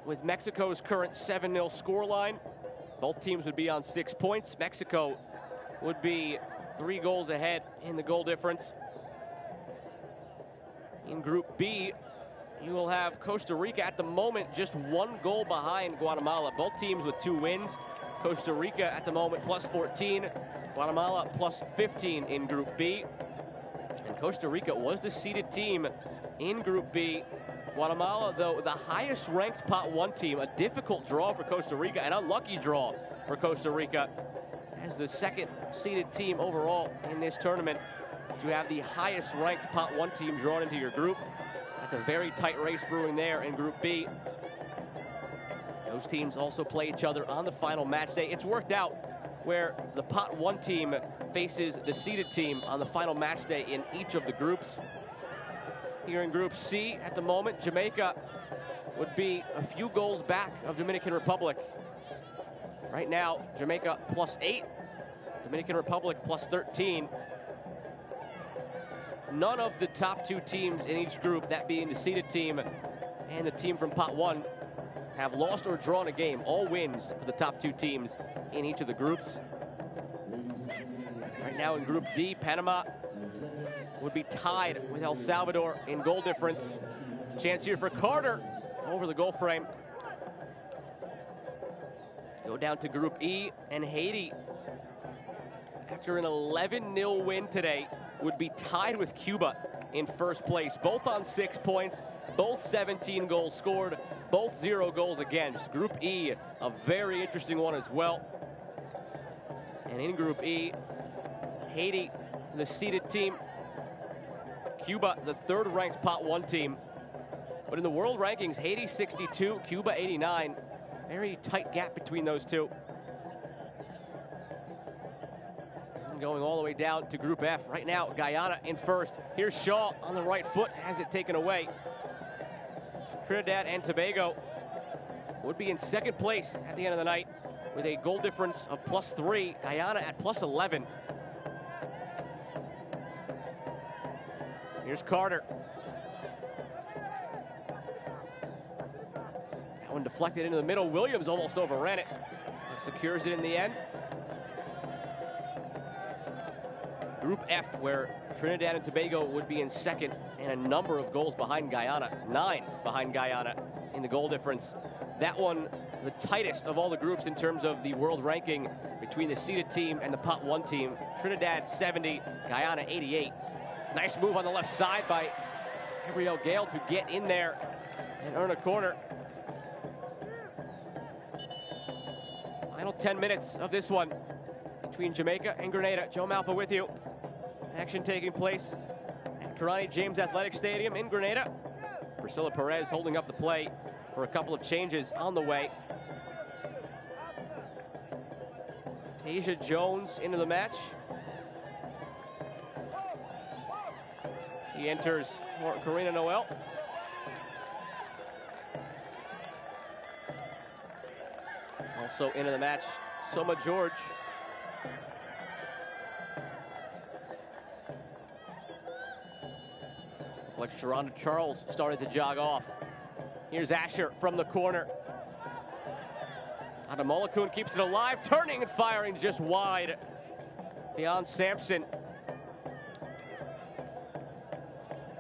with Mexico's current 7-0 scoreline. Both teams would be on 6 points. Mexico would be 3 goals ahead in the goal difference. In Group B, you will have Costa Rica at the moment just 1 goal behind Guatemala. Both teams with 2 wins. Costa Rica at the moment plus 14, Guatemala plus 15 in Group B. And Costa Rica was the seeded team in Group B. Guatemala, though, the highest ranked Pot 1 team. A difficult draw for Costa Rica, an unlucky draw for Costa Rica. As the second seeded team overall in this tournament, to have the highest ranked Pot 1 team drawn into your group. That's a very tight race brewing there in Group B. Those teams also play each other on the final match day. It's worked out where the Pot 1 team faces the seeded team on the final match day in each of the groups. Here in Group C, at the moment, Jamaica would be a few goals back of Dominican Republic. Right now, Jamaica plus 8, Dominican Republic plus 13. None of the top 2 teams in each group, that being the seeded team and the team from Pot 1, have lost or drawn a game. All wins for the top 2 teams in each of the groups. Right now in Group D, Panama would be tied with El Salvador in goal difference. Chance here for Carter over the goal frame. Go down to Group E, and Haiti, after an 11-0 win today, would be tied with Cuba in first place. Both on 6 points, both 17 goals scored, both 0 goals against. Group E, a very interesting one as well. And in Group E, Haiti, the seeded team. Cuba, the 3rd ranked Pot 1 team. But in the world rankings, Haiti 62, Cuba 89. Very tight gap between those two. And going all the way down to Group F. Right now, Guyana in first. Here's Shaw on the right foot, has it taken away. Trinidad and Tobago would be in second place at the end of the night with a goal difference of plus 3. Guyana at plus 11. Here's Carter. That one deflected into the middle. Williams almost overran it, but secures it in the end. Group F, where Trinidad and Tobago would be in second and a number of goals behind Guyana. 9 behind Guyana in the goal difference. That one, the tightest of all the groups in terms of the world ranking between the seeded team and the Pot 1 team. Trinidad 70, Guyana 88. Nice move on the left side by Gabriel Gale to get in there and earn a corner. Final 10 minutes of this one between Jamaica and Grenada. Joe Malfa with you. Action taking place at Kirani James Athletic Stadium in Grenada. Priscilla Perez holding up the play for a couple of changes on the way. Tasia Jones into the match. She enters for Karina Noel. Also into the match, Soma George. Looked like Sharonda Charles started to jog off. Here's Asher from the corner. Adamolakun keeps it alive, turning and firing just wide. Fionn Sampson.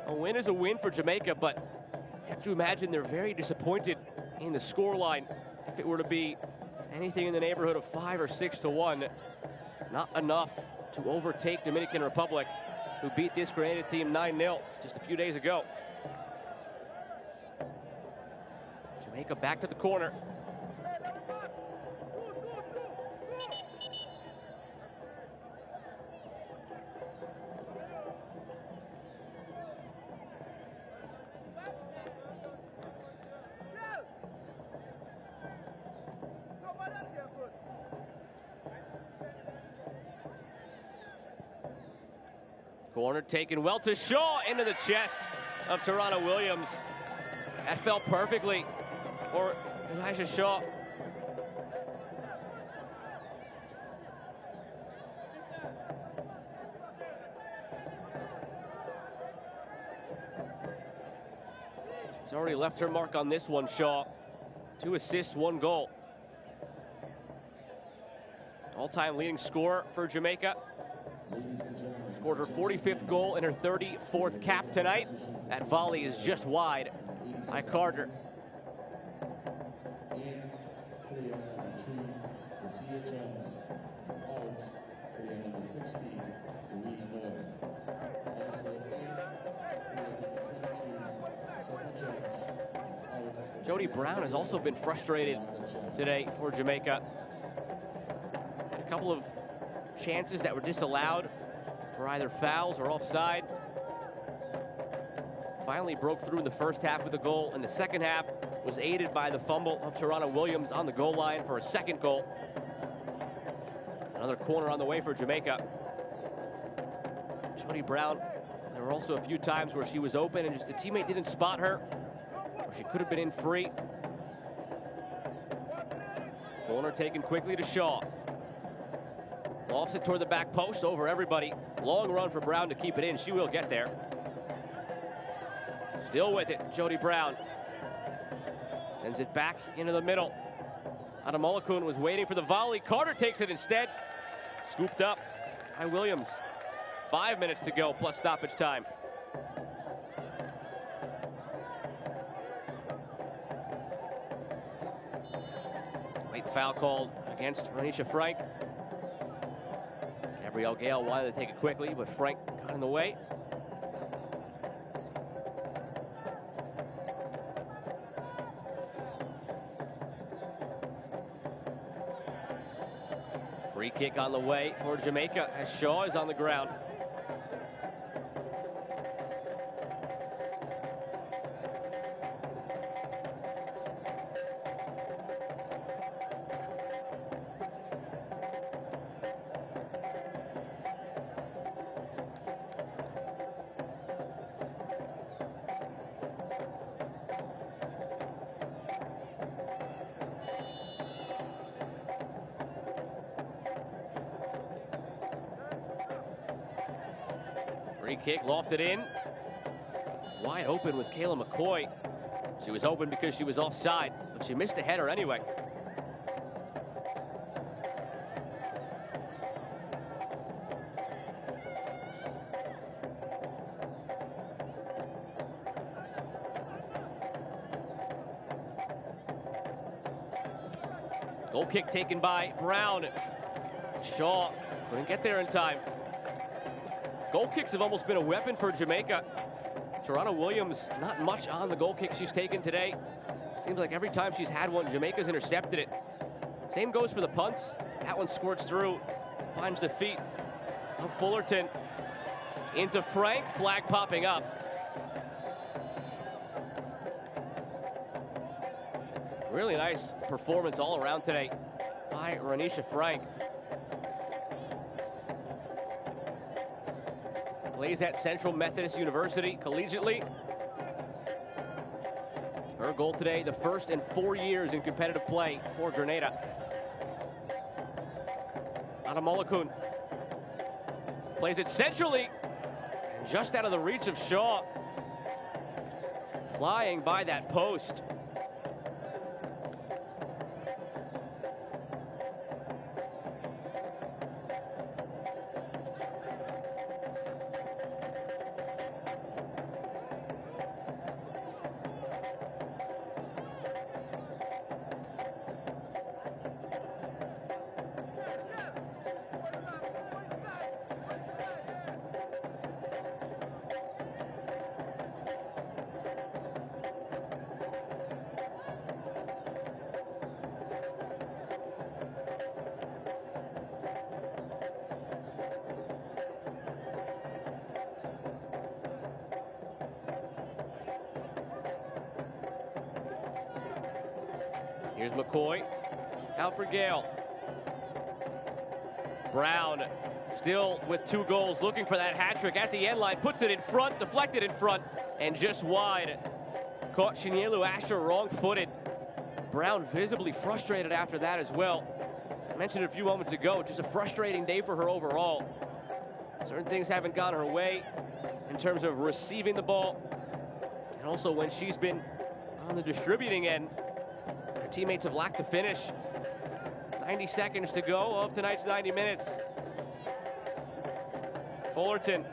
A win is a win for Jamaica, but you have to imagine they're very disappointed in the scoreline. If it were to be anything in the neighborhood of 5 or 6 to 1, not enough to overtake Dominican Republic, who beat this Grenada team 9-0 just a few days ago. Jamaica back to the corner. Corner taken well to Shaw, into the chest of Tarana Williams. That fell perfectly for Elijah Shaw. She's already left her mark on this one, Shaw. 2 assists, 1 goal. All-time leading scorer for Jamaica. Scored her 45th goal and her 34th cap tonight. That volley is just wide by Carter. Jody Brown has also been frustrated today for Jamaica. Had a couple of chances that were disallowed for either fouls or offside. Finally broke through in the first half with a goal. In the second half was aided by the fumble of Toronto Williams on the goal line for a second goal. Another corner on the way for Jamaica. Jody Brown, there were also a few times where she was open and just a teammate didn't spot her. Or she could have been in free. Corner taken quickly to Shaw. Lofts it toward the back post over everybody. Long run for Brown to keep it in. She will get there. Still with it, Jody Brown. Sends it back into the middle. Adamolakun was waiting for the volley. Carter takes it instead. Scooped up by Williams. 5 minutes to go, plus stoppage time. Late foul called against Renisha Frank. Gabrielle Gale wanted to take it quickly, but Frank got in the way. Free kick on the way for Jamaica as Shaw is on the ground. Free kick lofted in. Wide open was Kayla McCoy. She was open because she was offside, but she missed a header anyway. Goal kick taken by Brown. Shaw couldn't get there in time. Goal kicks have almost been a weapon for Jamaica. Toronto Williams, not much on the goal kicks she's taken today. Seems like every time she's had one, Jamaica's intercepted it. Same goes for the punts. That one squirts through, finds the feet of Fullerton. Into Frank, flag popping up. Really nice performance all around today by Renisha Frank. Plays at Central Methodist University collegiately. Her goal today, the first in 4 years in competitive play for Grenada. Adamolakun plays it centrally, and just out of the reach of Shaw. Flying by that post. Here's McCoy, out for Gale. Brown still with 2 goals, looking for that hat trick at the end line, puts it in front, deflected in front, and just wide. Caught Shinyelu Asher wrong-footed. Brown visibly frustrated after that as well. I mentioned it a few moments ago, just a frustrating day for her overall. Certain things haven't gone her way in terms of receiving the ball, and also when she's been on the distributing end. Their teammates have lacked the finish. 90 seconds to go of tonight's 90 minutes. Fullerton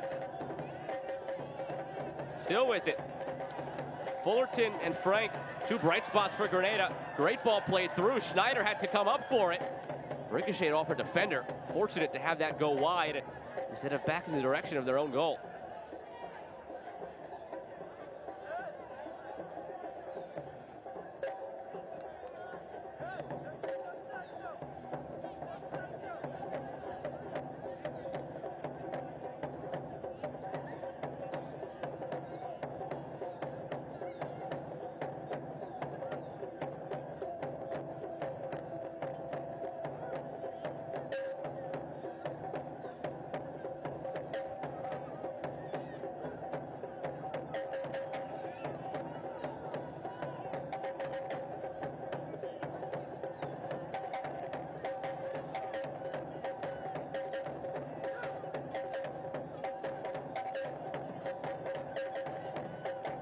still with it. Fullerton and Frank, two bright spots for Grenada. Great ball played through. Schneider had to come up for it. Ricocheted off her defender. Fortunate to have that go wide instead of back in the direction of their own goal.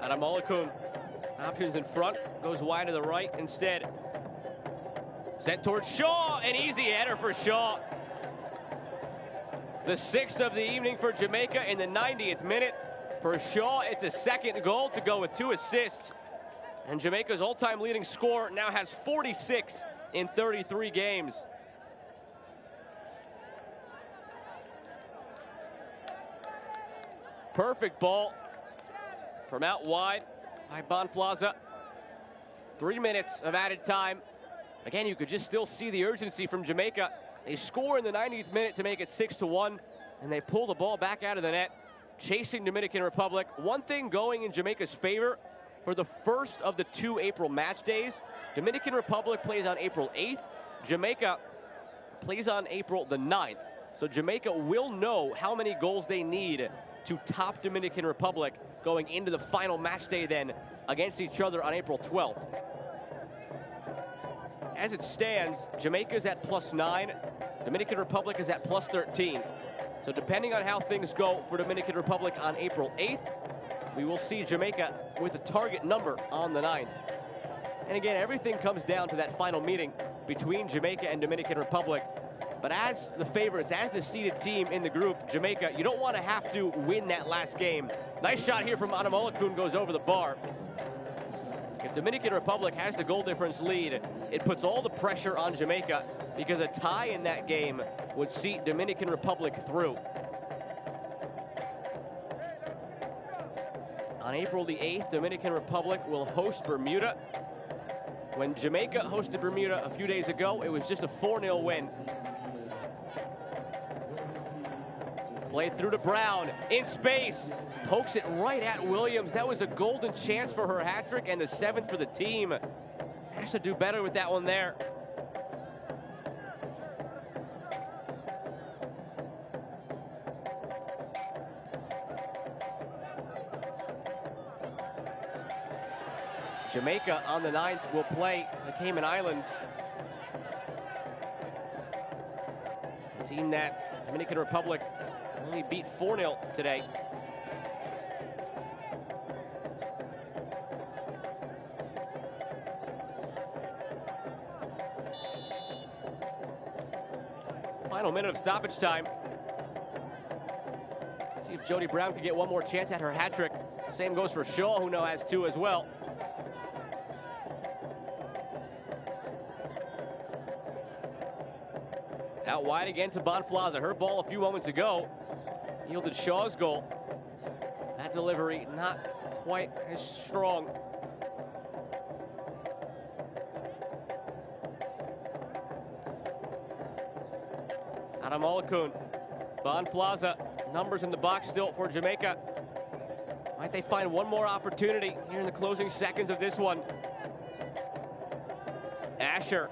Adamolakun, options in front, goes wide to the right instead. Sent towards Shaw, an easy header for Shaw. The 6th of the evening for Jamaica in the 90th minute. For Shaw, it's a second goal to go with 2 assists. And Jamaica's all-time leading scorer now has 46 in 33 games. Perfect ball from out wide by Bonflaza. 3 minutes of added time. Again, you could just still see the urgency from Jamaica. They score in the 90th minute to make it 6-1, and they pull the ball back out of the net, chasing Dominican Republic. One thing going in Jamaica's favor for the first of the 2 April match days. Dominican Republic plays on April 8th. Jamaica plays on April the 9th. So Jamaica will know how many goals they need to top Dominican Republic going into the final match day then against each other on April 12th. As it stands, Jamaica's at +9, Dominican Republic is at +13. So depending on how things go for Dominican Republic on April 8th, we will see Jamaica with a target number on the 9th. And again, everything comes down to that final meeting between Jamaica and Dominican Republic. But as the favorites, as the seeded team in the group, Jamaica, you don't want to have to win that last game. Nice shot here from Adamolakun, goes over the bar. If Dominican Republic has the goal difference lead, it puts all the pressure on Jamaica because a tie in that game would see Dominican Republic through. On April the 8th, Dominican Republic will host Bermuda. When Jamaica hosted Bermuda a few days ago, it was just a 4-0 win. Played through to Brown, in space, pokes it right at Williams. That was a golden chance for her hat trick and the 7th for the team. Has to do better with that one there. Jamaica on the 9th will play the Cayman Islands. A team that Dominican Republic only beat 4-0 today. Final minute of stoppage time. See if Jody Brown can get one more chance at her hat trick. Same goes for Shaw, who now has 2 as well. Out wide again to Bonflaza. Her ball a few moments ago yielded Shaw's goal. That delivery not quite as strong. Adamolakun, Bonflaza, numbers in the box still for Jamaica. Might they find one more opportunity here in the closing seconds of this one? Asher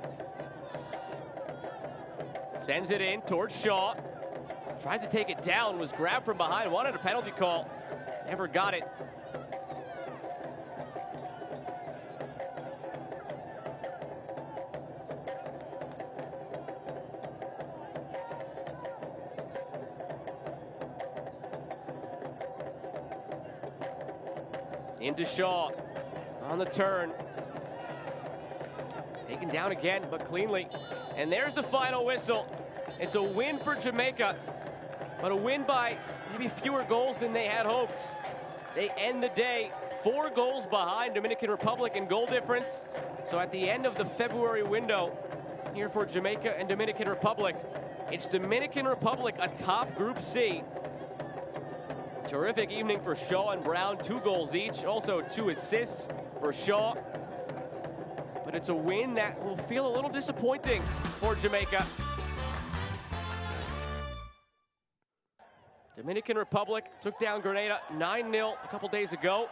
sends it in towards Shaw. Tried to take it down, was grabbed from behind, wanted a penalty call. Never got it. Into Shaw on the turn. taken down again, but cleanly. And there's the final whistle. It's a win for Jamaica, but a win by maybe fewer goals than they had hoped. They end the day 4 goals behind Dominican Republic in goal difference. So at the end of the February window here for Jamaica and Dominican Republic, it's Dominican Republic atop Group C. Terrific evening for Shaw and Brown, 2 goals each, also 2 assists for Shaw. But it's a win that will feel a little disappointing for Jamaica. Dominican Republic took down Grenada 9-0 a couple days ago.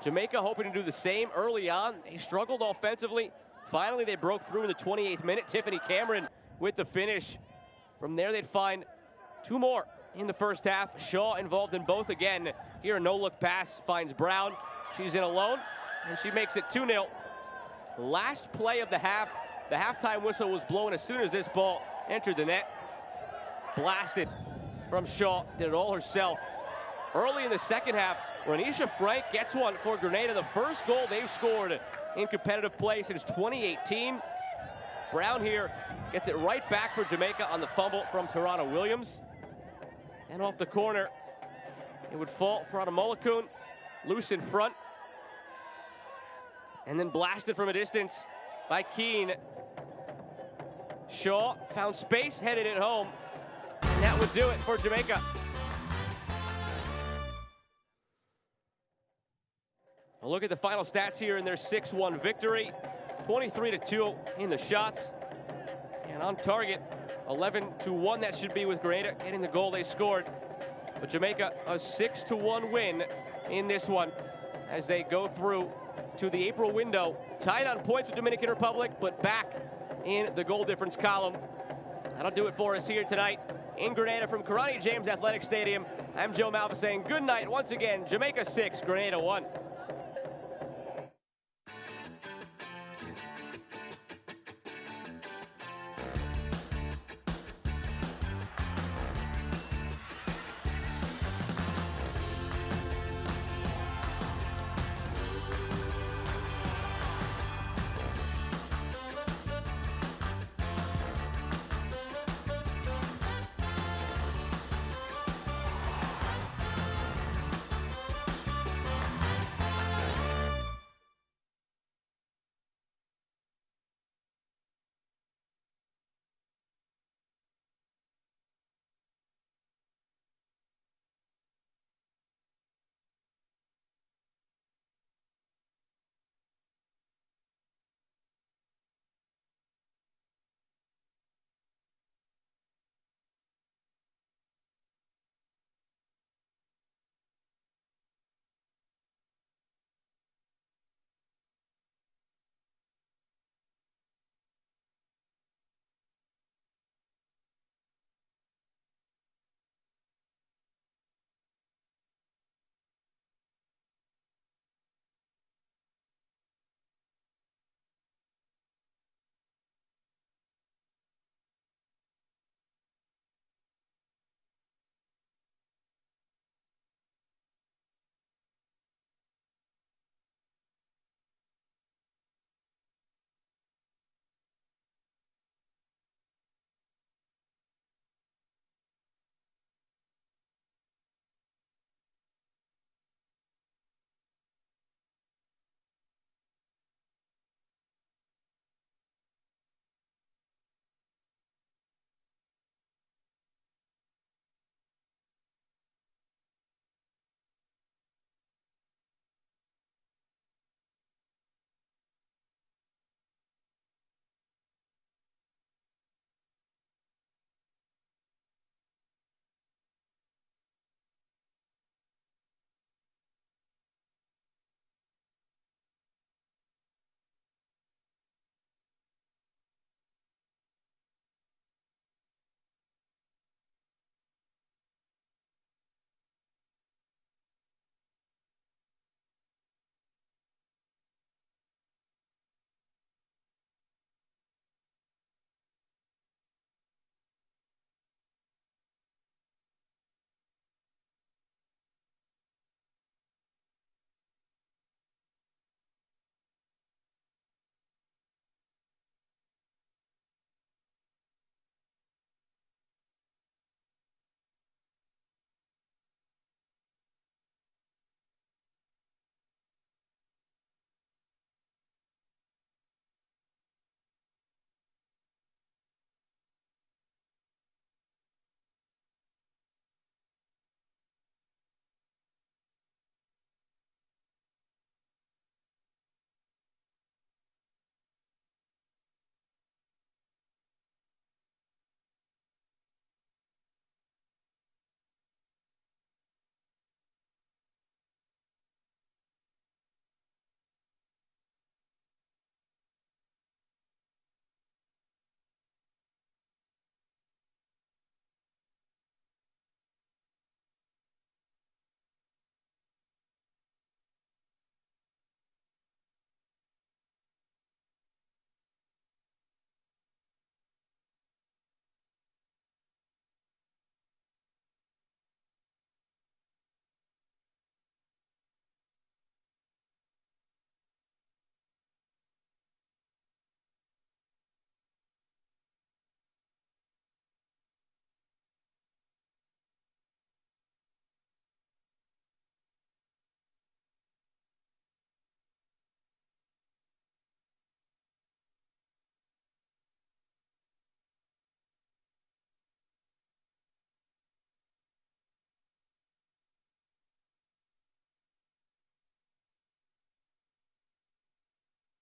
Jamaica hoping to do the same early on. They struggled offensively. Finally, they broke through in the 28th minute. Tiffany Cameron with the finish. From there, they'd find 2 more in the first half. Shaw involved in both again. Here, a no-look pass finds Brown. She's in alone, and she makes it 2-0. Last play of the half. The halftime whistle was blown as soon as this ball entered the net. Blasted from Shaw, did it all herself. Early in the second half, Renisha Frank gets one for Grenada, the first goal they've scored in competitive play since 2018. Brown here gets it right back for Jamaica on the fumble from Tarana Williams. And off the corner, it would fall for Adamolakun, loose in front. And then blasted from a distance by Keane. Shaw found space, headed it home. And that would do it for Jamaica. A look at the final stats here in their 6-1 victory. 23-2 in the shots. And on target, 11-1 that should be with Grenada getting the goal they scored. But Jamaica, a 6-1 win in this one as they go through to the April window. Tied on points with Dominican Republic, but back in the goal difference column. That'll do it for us here tonight in Grenada from Kirani James Athletic Stadium. I'm Joe Malva saying good night once again. Jamaica 6, Grenada 1.